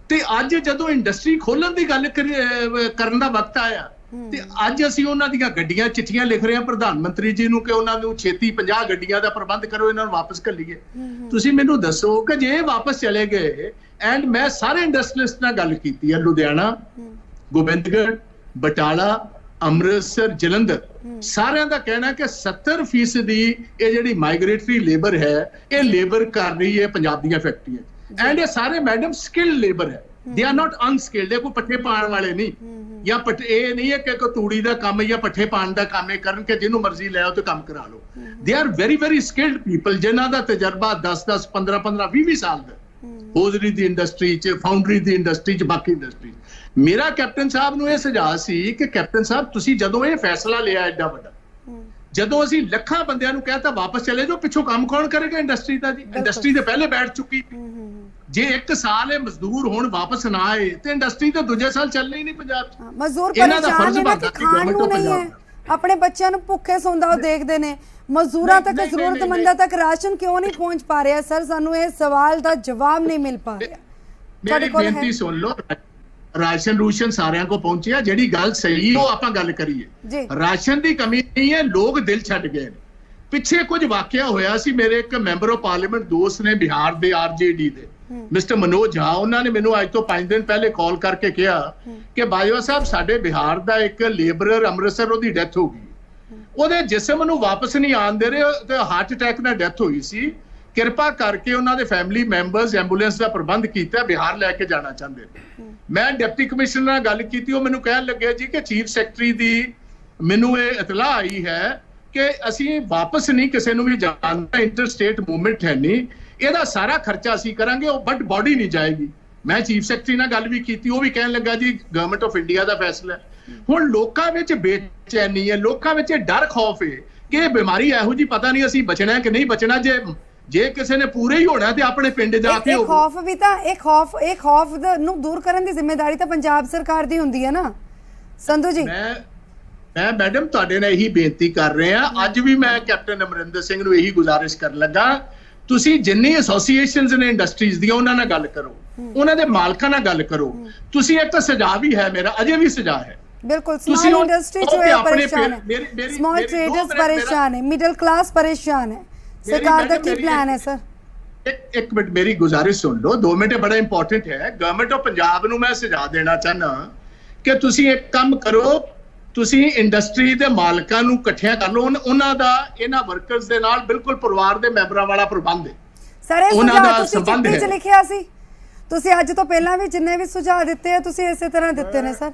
ਤੇ ਅੱਜ ਜਦੋਂ ਇੰਡਸਟਰੀ ਖੋਲਣ ਦੀ ਗੱਲ ਕਰਨ ਦਾ ਵਕਤ ਆਇਆ ਤੇ ਅੱਜ ਅਸੀਂ ਉਹਨਾਂ ਦੀਆਂ ਗੱਡੀਆਂ ਚਿੱਠੀਆਂ ਲਿਖ ਰਹੇ ਹਾਂ ਪ੍ਰਧਾਨ ਮੰਤਰੀ ਜੀ ਨੂੰ ਕਿ ਉਹਨਾਂ ਨੂੰ ਛੇਤੀ 50 ਗੱਡੀਆਂ ਦਾ ਪ੍ਰਬੰਧ ਕਰੋ, ਇਹਨਾਂ ਨੂੰ ਵਾਪਸ ਘੱਲੀਏ। ਤੁਸੀਂ ਮੈਨੂੰ ਦੱਸੋ ਕਿ ਜੇ ਇਹ ਵਾਪਸ ਚਲੇ ਗਏ, ਐਂਡ ਮੈਂ ਸਾਰੇ ਇੰਡਸਟਰੀਅਲਿਸਟ ਨਾਲ ਗੱਲ ਕੀਤੀ ਹੈ, ਲੁਧਿਆਣਾ, ਗੋਬਿੰਦਗੜ੍ਹ, ਬਟਾਲਾ, ਅੰਮ੍ਰਿਤਸਰ, ਜਲੰਧਰ, ਸਾਰਿਆਂ ਦਾ ਕਹਿਣਾ ਕਿ 70% ਦੀ ਇਹ ਜਿਹੜੀ ਮਾਈਗ੍ਰੇਟਰੀ ਲੇਬਰ ਹੈ, ਇਹ ਲੇਬਰ ਕਰ ਰਹੀ ਹੈ ਪੰਜਾਬ ਦੀਆਂ ਫੈਕਟਰੀਆਂ। ਐਂਡ ਇਹ ਸਾਰੇ ਮੈਡਮ ਸਕਿਲਡ ਲੇਬਰ ਹੈ, ਦੇ ਆਰ ਨਾਟ ਅਨਸਕਿਲਡ। ਇਹ ਕੋਈ ਪੱਠੇ ਪਾਣ ਵਾਲੇ ਨਹੀਂ, ਜਾਂ ਇਹ ਨਹੀਂ ਹੈ ਕਿ ਕੋਈ ਤੂੜੀ ਦਾ ਕੰਮ ਜਾਂ ਪੱਠੇ ਪਾਣ ਦਾ ਕੰਮ ਇਹ ਕਰਨ ਕਿ ਜਿਹਨੂੰ ਮਰਜ਼ੀ ਲੈ ਆਓ ਤੇ ਕੰਮ ਕਰਾ ਲਓ। They are very very skilled people, ਜਿਨ੍ਹਾਂ ਦਾ ਤਜਰਬਾ 10-10, 15-15, 20-20 ਸਾਲ ਦਾ ਹੋਜ਼ਰੀ ਦੀ ਇੰਡਸਟਰੀ 'ਚ, ਫਾਊਂਡਰੀ ਦੀ ਇੰਡਸਟਰੀ 'ਚ, ਬਾਕੀ ਇੰਡਸਟਰੀ। ਮੇਰਾ ਕੈਪਟਨ ਸਾਹਿਬ ਨੂੰ ਇਹ ਸੁਝਾਅ ਸੀ ਕਿ ਕੈਪਟਨ ਸਾਹਿਬ ਤੁਸੀਂ ਜਦੋਂ ਇਹ ਫੈਸਲਾ ਲਿਆ ਐਡਾ ਵੱਡਾ, ਜਦੋਂ ਅਸੀਂ ਲੱਖਾਂ ਬੰਦਿਆਂ ਨੂੰ ਕਹਿਤਾ ਵਾਪਸ ਚਲੇ ਜਾਓ, ਪਿੱਛੋਂ ਕੰਮ ਕੌਣ ਕਰੇਗਾ ਇੰਡਸਟਰੀ ਦਾ? ਜੀ ਇੰਡਸਟਰੀ ਤੇ ਪਹਿਲੇ ਬੈਠ ਚੁੱਕੀ। ਜੇ 1 ਸਾਲ ਇਹ ਮਜ਼ਦੂਰ ਹੁਣ ਵਾਪਸ ਨਾ ਆਏ ਤੇ ਇੰਡਸਟਰੀ ਤਾਂ ਦੂਜੇ ਸਾਲ ਚੱਲਣੀ ਨਹੀਂ ਪੰਜਾਬ 'ਚ। ਮਜ਼ਦੂਰ ਪਰੇਸ਼ਾਨ ਨੇ ਕਿ ਖਾਣ ਨੂੰ ਨਹੀਂ ਹੈ, ਆਪਣੇ ਬੱਚਿਆਂ ਨੂੰ ਭੁੱਖੇ ਸੌਂਦਾ ਉਹ ਦੇਖਦੇ ਨੇ। ਮਜ਼ਦੂਰਾਂ ਤੱਕ, ਜ਼ਰੂਰਤਮੰਦਾਂ ਤੱਕ ਰਾਸ਼ਨ ਕਿਉਂ ਨਹੀਂ ਪਹੁੰਚ ਪਾ ਰਿਹਾ? ਸਰ, ਸਾਨੂੰ ਇਹ ਸਵਾਲ ਦਾ ਜਵਾਬ ਨਹੀਂ ਮਿਲ ਪਾ ਰਿਹਾ। ਮੇਰੀ ਬੇਨਤੀ ਸੁਣ ਲਓ, ਰਾਸ਼ਨ ਰੂਸ਼ਨ ਸਾਰਿਆਂ ਕੋ ਪਹੁੰਚਿਆ, ਜਿਹੜੀ ਗੱਲ ਸਹੀ ਉਹ ਆਪਾਂ ਗੱਲ ਕਰੀਏ। ਰਾਸ਼ਨ ਦੀ ਕਮੀ ਨਹੀਂ ਹੈ, ਲੋਕ ਦਿਲ ਛੱਡ ਗਏ। ਪਿੱਛੇ ਕੁਝ ਵਾਕਿਆ ਹੋਇਆ ਸੀ, ਮੇਰੇ ਇੱਕ ਮੈਂਬਰ ਆਫ ਪਾਰਲੀਮੈਂਟ ਦੋਸਤ ਨੇ ਬਿਹਾਰ ਦੇ ਆਰਜੇਡੀ ਦੇ ਮਿਸਟਰ ਮਨੋਜ ਝਾ, ਉਹਨਾਂ ਨੇ ਮੈਨੂੰ ਅੱਜ ਤੋਂ 5 ਦਿਨ ਪਹਿਲੇ ਕਾਲ ਕਰਕੇ ਕਿਹਾ ਕਿ ਬਾਜਵਾ ਸਾਹਿਬ ਸਾਡੇ ਬਿਹਾਰ ਦਾ ਇੱਕ ਲੇਬਰਰ ਅੰਮ੍ਰਿਤਸਰ, ਉਹਦੀ ਡੈਥ ਹੋ ਗਈ, ਉਹਦੇ ਜਿਸਮ ਨੂੰ ਵਾਪਸ ਨਹੀਂ ਆਉਣ ਦੇ ਰਹੇ ਤੇ ਹਾਰਟ ਅਟੈਕ ਨਾਲ ਡੈਥ ਹੋਈ ਸੀ। ਕਿਰਪਾ ਕਰਕੇ ਉਹਨਾਂ ਦੇ ਫੈਮਿਲੀ ਮੈਂਬਰਸ ਐਂਬੂਲੈਂਸ ਦਾ ਪ੍ਰਬੰਧ ਕੀਤਾ, ਬਿਹਾਰ ਲੈ ਕੇ ਜਾਣਾ ਚਾਹੁੰਦੇ। ਮੈਂ ਡਿਪਟੀ ਕਮਿਸ਼ਨਰ ਨਾਲ ਗੱਲ ਕੀਤੀ, ਉਹ ਮੈਨੂੰ ਕਹਿਣ ਲੱਗੇ ਜੀ ਕਿ ਚੀਫ ਸੈਕਟਰੀ ਦੀ ਮੈਨੂੰ ਇਹ ਇਤਲਾਹ ਆਈ ਹੈ ਕਿ ਅਸੀਂ ਵਾਪਸ ਨਹੀਂ ਕਿਸੇ ਨੂੰ ਵੀ ਜਾਣਦਾ, ਇੰਟਰ ਸਟੇਟ ਮੂਵਮੈਂਟ ਹੈ ਨਹੀਂ, ਇਹਦਾ ਸਾਰਾ ਖਰਚਾ ਅਸੀਂ ਕਰਾਂਗੇ, ਉਹ ਬਟ ਬਾਡੀ ਨਹੀਂ ਜਾਏਗੀ। ਮੈਂ ਚੀਫ ਸੈਕਟਰੀ ਨਾਲ ਗੱਲ ਵੀ ਕੀਤੀ, ਉਹ ਵੀ ਕਹਿਣ ਲੱਗਾ ਜੀ ਗਵਰਨਮੈਂਟ ਆਫ ਇੰਡੀਆ ਦਾ ਫੈਸਲਾ ਹੈ। ਹੁਣ ਲੋਕਾਂ ਵਿੱਚ ਬੇਚੈਨੀ ਹੈ, ਲੋਕਾਂ ਵਿੱਚ ਡਰ ਖੌਫ ਹੈ ਕਿ ਇਹ ਬਿਮਾਰੀ ਇਹੋ ਜੀ ਪਤਾ ਨਹੀਂ ਅਸੀਂ ਬਚਣਾ ਕਿ ਨਹੀਂ ਬਚਣਾ। ਜੇ ਕਿਸੇ ਨੇ ਪੂਰੇ ਹੀ ਹੋਣਾ ਤੇ ਆਪਣੇ ਪਿੰਡ ਜਾ ਕੇ ਇਹ ਖੌਫ ਵੀ ਤਾਂ ਇਹ ਖੌਫ ਨੂੰ ਦੂਰ ਕਰਨ ਦੀ ਜ਼ਿੰਮੇਵਾਰੀ ਤਾਂ ਪੰਜਾਬ ਸਰਕਾਰ ਦੀ ਹੁੰਦੀ ਹੈ ਨਾ ਸੰਧੂ ਜੀ। ਮੈਂ ਮੈਡਮ ਤੁਹਾਡੇ ਨਾਲ ਇਹੀ ਬੇਨਤੀ ਕਰ ਰਹੇ ਹਾਂ, ਅੱਜ ਵੀ ਮੈਂ ਕੈਪਟਨ ਅਮਰਿੰਦਰ ਸਿੰਘ ਨੂੰ ਇਹੀ ਗੁਜ਼ਾਰਿਸ਼ ਕਰਨ ਲੱਗਾ, ਤੁਸੀਂ ਜਿੰਨੀ ਐਸੋਸੀਏਸ਼ਨਸ ਨੇ ਇੰਡਸਟਰੀਜ਼ ਦੀਆਂ ਉਹਨਾਂ ਨਾਲ ਗੱਲ ਕਰੋ, ਉਹਨਾਂ ਦੇ ਮਾਲਕਾਂ ਨਾਲ ਗੱਲ ਕਰੋ। ਤੁਸੀਂ ਇੱਕ ਸੁਝਾਅ ਵੀ ਹੈ ਮੇਰਾ, ਅਜੇ ਵੀ ਸੁਝਾਅ ਹੈ। ਬਿਲਕੁਲ, ਸਮਾਲ ਇੰਡਸਟਰੀ ਜੋ ਹੈ ਪਰੇਸ਼ਾਨ ਹੈ, ਸਮਾਲ ਟ੍ਰੇਡਰਸ ਪਰੇਸ਼ਾਨ ਹੈ, ਮਿਡਲ ਕਲਾਸ ਪਰੇਸ਼ਾਨ ਹੈ। ਸਰਕਾਰ ਦਾ ਕੀ ਪਲਾਨ ਹੈ ਸਰ? ਇੱਕ ਮਿੰਟ ਮੇਰੀ ਗੁਜ਼ਾਰਿਸ਼ ਸੁਣ ਲਓ, 2 ਮਿੰਟ ਬੜਾ ਇੰਪੋਰਟੈਂਟ ਹੈ। ਗਵਰਨਮੈਂਟ ਆਫ ਪੰਜਾਬ ਨੂੰ ਮੈਂ ਸੁਝਾਅ ਦੇਣਾ ਚਾਹਨਾ ਕਿ ਤੁਸੀਂ ਇੱਕ ਕੰਮ ਕਰੋ, ਤੁਸੀਂ ਇੰਡਸਟਰੀ ਦੇ ਮਾਲਕਾਂ ਨੂੰ ਇਕੱਠਿਆਂ ਕਰ ਲਓ, ਉਹਨਾਂ ਦਾ ਇਹਨਾਂ ਵਰਕਰਸ ਦੇ ਨਾਲ ਬਿਲਕੁਲ ਪਰਿਵਾਰ ਦੇ ਮੈਂਬਰਾਂ ਵਾਲਾ ਪ੍ਰਬੰਧ ਹੈ। ਸਰ, ਇਹ ਸੁਝਾਅ ਤੁਸੀਂ ਚਿੱਠੀ 'ਚ ਲਿਖਿਆ ਸੀ, ਤੁਸੀਂ ਅੱਜ ਤੋਂ ਪਹਿਲਾਂ ਵੀ ਜਿੰਨੇ ਵੀ ਸੁਝਾਅ ਦਿੱਤੇ ਆ ਤੁਸੀਂ ਇਸੇ ਤਰ੍ਹਾਂ ਦਿੱਤੇ ਨੇ ਸਰ।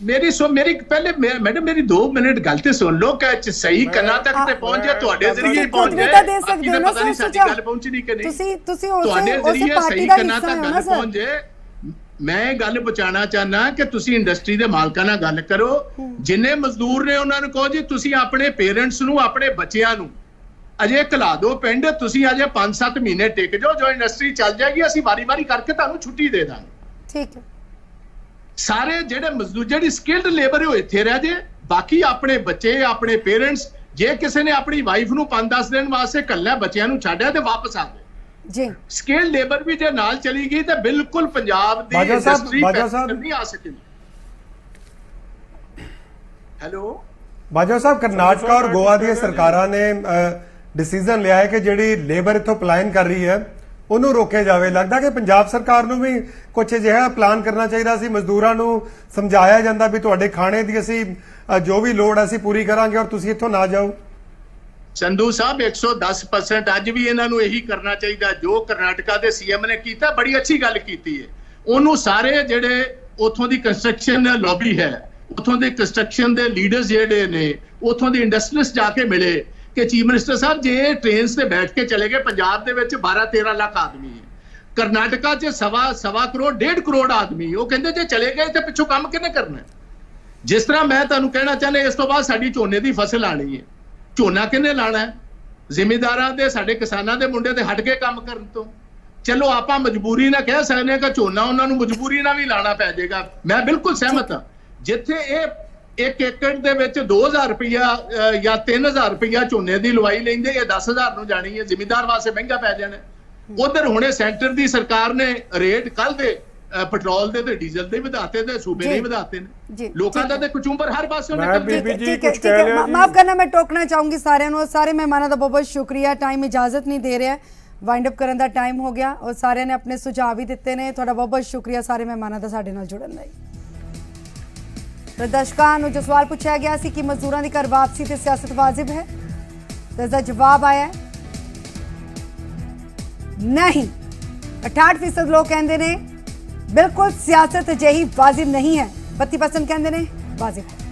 ਮੇਰੀ ਪਹਿਲੇ ਮੈਡਮ ਮੇਰੀ 2 ਮਿੰਟ ਗੱਲ ਤੇ ਸੁਣ ਲਓ ਕਿ ਸਹੀ ਕੰਨਾਂ ਤੱਕ ਤੇ ਪਹੁੰਚ ਜਾ, ਤੁਹਾਡੇ ਜ਼ਰੀਏ ਪਹੁੰਚ ਜਾਏ। ਬਾਕੀ ਤਾਂ ਪਤਾ ਨਹੀਂ ਸਾਡੀ ਗੱਲ ਪਹੁੰਚਣੀ ਕਿ ਨਹੀਂ, ਤੁਸੀਂ ਤੁਹਾਡੇ ਜ਼ਰੀਏ ਸਹੀ ਕੰਨਾਂ ਤੱਕ ਗੱਲ ਪਹੁੰਚ ਜਾਏ। ਮੈਂ ਇਹ ਗੱਲ ਪਹੁੰਚਾਉਣਾ ਚਾਹਨਾ ਕਿ ਤੁਸੀਂ ਇੰਡਸਟਰੀ ਦੇ ਮਾਲਕਾਂ ਨਾਲ ਗੱਲ ਕਰੋ, ਜਿੰਨੇ ਮਜ਼ਦੂਰ ਨੇ ਉਹਨਾਂ ਨੂੰ ਕਹੋ ਜੀ ਤੁਸੀਂ ਆਪਣੇ ਪੇਰੈਂਟਸ ਨੂੰ, ਆਪਣੇ ਬੱਚਿਆਂ ਨੂੰ ਅਜੇ ਘਲਾ ਦਿਓ ਪਿੰਡ, ਤੁਸੀਂ ਅਜੇ 5-7 ਮਹੀਨੇ ਟਿਕ ਜਾਓ, ਜੋ ਇੰਡਸਟਰੀ ਚੱਲ ਜਾਏਗੀ ਅਸੀਂ ਵਾਰੀ-ਵਾਰੀ ਕਰਕੇ ਤੁਹਾਨੂੰ ਛੁੱਟੀ ਦੇ ਦਾਂਗੇ। ਠੀਕ ਹੈ। ਸਾਰੇ ਜਿਹੜੇ ਮਜ਼ਦੂਰ, ਜਿਹੜੀ ਸਕਿਲਡ ਲੇਬਰ ਉਹ ਇੱਥੇ ਰਹਿ ਜੇ, ਬਾਕੀ ਆਪਣੇ ਬੱਚੇ, ਆਪਣੇ ਪੇਰੈਂਟਸ, ਜੇ ਕਿਸੇ ਨੇ ਆਪਣੀ ਵਾਈਫ ਨੂੰ 5-10 ਦਿਨ ਵਾਸਤੇ ਘੱਲਿਆ, ਬੱਚਿਆਂ ਨੂੰ ਛੱਡਿਆ ਤੇ ਵਾਪਸ ਆ ਗਏ ਜੀ। ਸਕਿਲਡ ਲੇਬਰ ਵੀ ਜੇ ਨਾਲ ਚਲੀ ਗਈ ਤਾਂ ਬਿਲਕੁਲ ਪੰਜਾਬ ਦੀ ਇੰਡਸਟਰੀ ਨਹੀਂ ਆ ਸਕੇਗੀ। ਹੈਲੋ ਬਾਜਵਾ ਸਾਹਿਬ, ਕਰਨਾਟਕਾ ਔਰ ਗੋਆ ਦੀਆਂ ਸਰਕਾਰਾਂ ਨੇ ਡਿਸੀਜਨ ਲਿਆ ਹੈ ਕਿ ਜਿਹੜੀ ਲੇਬਰ ਇੱਥੋਂ ਪਲਾਇਨ ਕਰ ਰਹੀ ਹੈ ਉਹਨੂੰ ਰੋਕਿਆ ਜਾਵੇ। ਲੱਗਦਾ ਕਿ ਪੰਜਾਬ ਸਰਕਾਰ ਨੂੰ ਵੀ ਕੁਝ ਅਜਿਹਾ ਪਲਾਨ ਕਰਨਾ ਚਾਹੀਦਾ ਸੀ, ਮਜ਼ਦੂਰਾਂ ਨੂੰ ਸਮਝਾਇਆ ਜਾਂਦਾ ਵੀ ਤੁਹਾਡੇ ਖਾਣੇ ਦੀ ਅਸੀਂ ਜੋ ਵੀ ਲੋੜ ਅਸੀਂ ਪੂਰੀ ਕਰਾਂਗੇ ਔਰ ਤੁਸੀਂ ਇੱਥੋਂ ਨਾ ਜਾਓ। ਸੰਧੂ ਸਾਹਿਬ 110% ਅੱਜ ਵੀ ਇਹਨਾਂ ਨੂੰ ਇਹੀ ਕਰਨਾ ਚਾਹੀਦਾ ਜੋ ਕਰਨਾਟਕਾ ਦੇ ਸੀਐਮ ਨੇ ਕੀਤਾ। ਬੜੀ ਅੱਛੀ ਗੱਲ ਕੀਤੀ ਹੈ। ਉਹਨੂੰ ਸਾਰੇ ਜਿਹੜੇ ਉਥੋਂ ਦੀ ਕੰਸਟਰਕਸ਼ਨ ਲੌਬੀ ਹੈ, ਉਥੋਂ ਦੇ ਕੰਸਟਰਕਸ਼ਨ ਦੇ ਲੀਡਰਸ ਜਿਹੜੇ ਨੇ, ਉਥੋਂ ਦੇ ਇੰਡਸਟਰੀਅਲਿਸਟ ਜਾ ਕੇ ਮਿਲੇ ਕਿ ਚੀਫ ਮਿਨਿਸਟਰ ਸਾਹਿਬ ਜੇ ਟ੍ਰੇਨਸ ਤੇ ਬੈਠ ਕੇ ਚਲੇ ਗਏ, ਪੰਜਾਬ ਦੇ ਵਿੱਚ 12-13 ਲੱਖ ਆਦਮੀ ਹੈ, ਕਰਨਾਟਕਾ 'ਚ ਸਵਾ ਕਰੋੜ 1.5 ਕਰੋੜ ਆਦਮੀ, ਉਹ ਕਹਿੰਦੇ ਜੇ ਚਲੇ ਗਏ ਤੇ ਪਿੱਛੋਂ ਕੰਮ ਕਿਹਨੇ ਕਰਨਾ? ਜਿਸ ਤਰ੍ਹਾਂ ਮੈਂ ਤੁਹਾਨੂੰ ਕਹਿਣਾ ਚਾਹੁੰਦਾ, ਇਸ ਤੋਂ ਬਾਅਦ ਸਾਡੀ ਝੋਨੇ ਦੀ ਫਸਲ ਆਣੀ ਹੈ, ਝੋਨਾ ਕਿਹਨੇ ਲਾਣਾ ਹੈ? ਜ਼ਿਮੀਂਦਾਰਾਂ ਦੇ, ਸਾਡੇ ਕਿਸਾਨਾਂ ਦੇ ਮੁੰਡੇ ਤੇ ਹਟ ਕੇ ਕੰਮ ਕਰਨ ਤੋਂ। ਚਲੋ ਆਪਾਂ ਮਜਬੂਰੀ ਨਾਲ ਕਹਿ ਸਕਦੇ ਹਾਂ ਕਿ ਝੋਨਾ ਉਹਨਾਂ ਨੂੰ ਮਜਬੂਰੀ ਨਾਲ ਵੀ ਲਾਣਾ ਪੈ ਜਾਏਗਾ, ਮੈਂ ਬਿਲਕੁਲ ਸਹਿਮਤ ਹਾਂ। ਜਿੱਥੇ ਇਹ 1 ਏਕੜ ਦੇ ਵਿੱਚ 2000 ਰੁਪਇਆ ਜਾਂ 3000 ਰੁਪਇਆ ਝੋਨੇ ਦੀ ਲਵਾਈ ਲੈਂਦੇ, ਇਹ 10000 ਨੂੰ ਜਾਣੀ ਹੈ, ਜ਼ਿਮੀਂਦਾਰ ਵਾਸਤੇ ਮਹਿੰਗਾ ਪੈ ਜਾਣਾ। ਉਧਰ ਹੁਣੇ ਸੈਂਟਰ ਦੀ ਸਰਕਾਰ ਨੇ ਰੇਟ ਕੱਲ ਦੇ ਪੈਟਰੋਲ ਦੇ ਤੇ ਡੀਜ਼ਲ ਦੇ ਵਧਾਤੇ ਤੇ ਸੂਬੇ ਨੇ ਵਧਾਤੇ ਨੇ, ਲੋਕਾਂ ਦਾ ਤੇ ਕਚੂੰਬਰ ਹਰ ਪਾਸੇ ਮੈਂ ਬੀਬੀ ਜੀ ਕੁਝ ਕਹਿ ਰਿਹਾ ਜੀ। ਮਾਫ ਕਰਨਾ, ਮੈਂ ਟੋਕਣਾ ਚਾਹੂੰਗੀ ਸਾਰਿਆਂ ਨੂੰ, ਸਾਰੇ ਮਹਿਮਾਨਾਂ ਦਾ ਬਹੁਤ ਬਹੁਤ ਸ਼ੁਕਰੀਆ। ਟਾਈਮ ਇਜਾਜ਼ਤ ਨਹੀਂ ਦੇ ਰਿਹਾ, ਵਾਈਂਡ ਅਪ ਕਰਨ ਦਾ ਟਾਈਮ ਹੋ ਗਿਆ, ਔਰ ਸਾਰਿਆਂ ਨੇ ਆਪਣੇ ਸੁਝਾਅ ਵੀ ਦਿੱਤੇ ਨੇ। ਤੁਹਾਡਾ ਬਹੁਤ ਬਹੁਤ ਸ਼ੁਕਰੀਆ ਸਾਰੇ ਮਹਿਮਾਨਾਂ ਦਾ ਸਾਡੇ ਨਾਲ ਜੁੜਨ ਲਈ। ਦਰਸ਼ਕਾਂ ਨੂੰ ਜੋ ਸਵਾਲ ਪੁੱਛਿਆ ਗਿਆ ਸੀ ਕਿ ਮਜ਼ਦੂਰਾਂ ਦੀ ਘਰ ਵਾਪਸੀ ਤੇ ਸਿਆਸਤ ਵਾਜਿਬ ਹੈ, ਤੇ ਇਸ ਦਾ ਜਵਾਬ ਆਇਆ ਹੈ नहीं। 68% लोग कहते ने बिल्कुल सियासत अजिही वाजिब नहीं है, 32% कहते ने वाजिब है।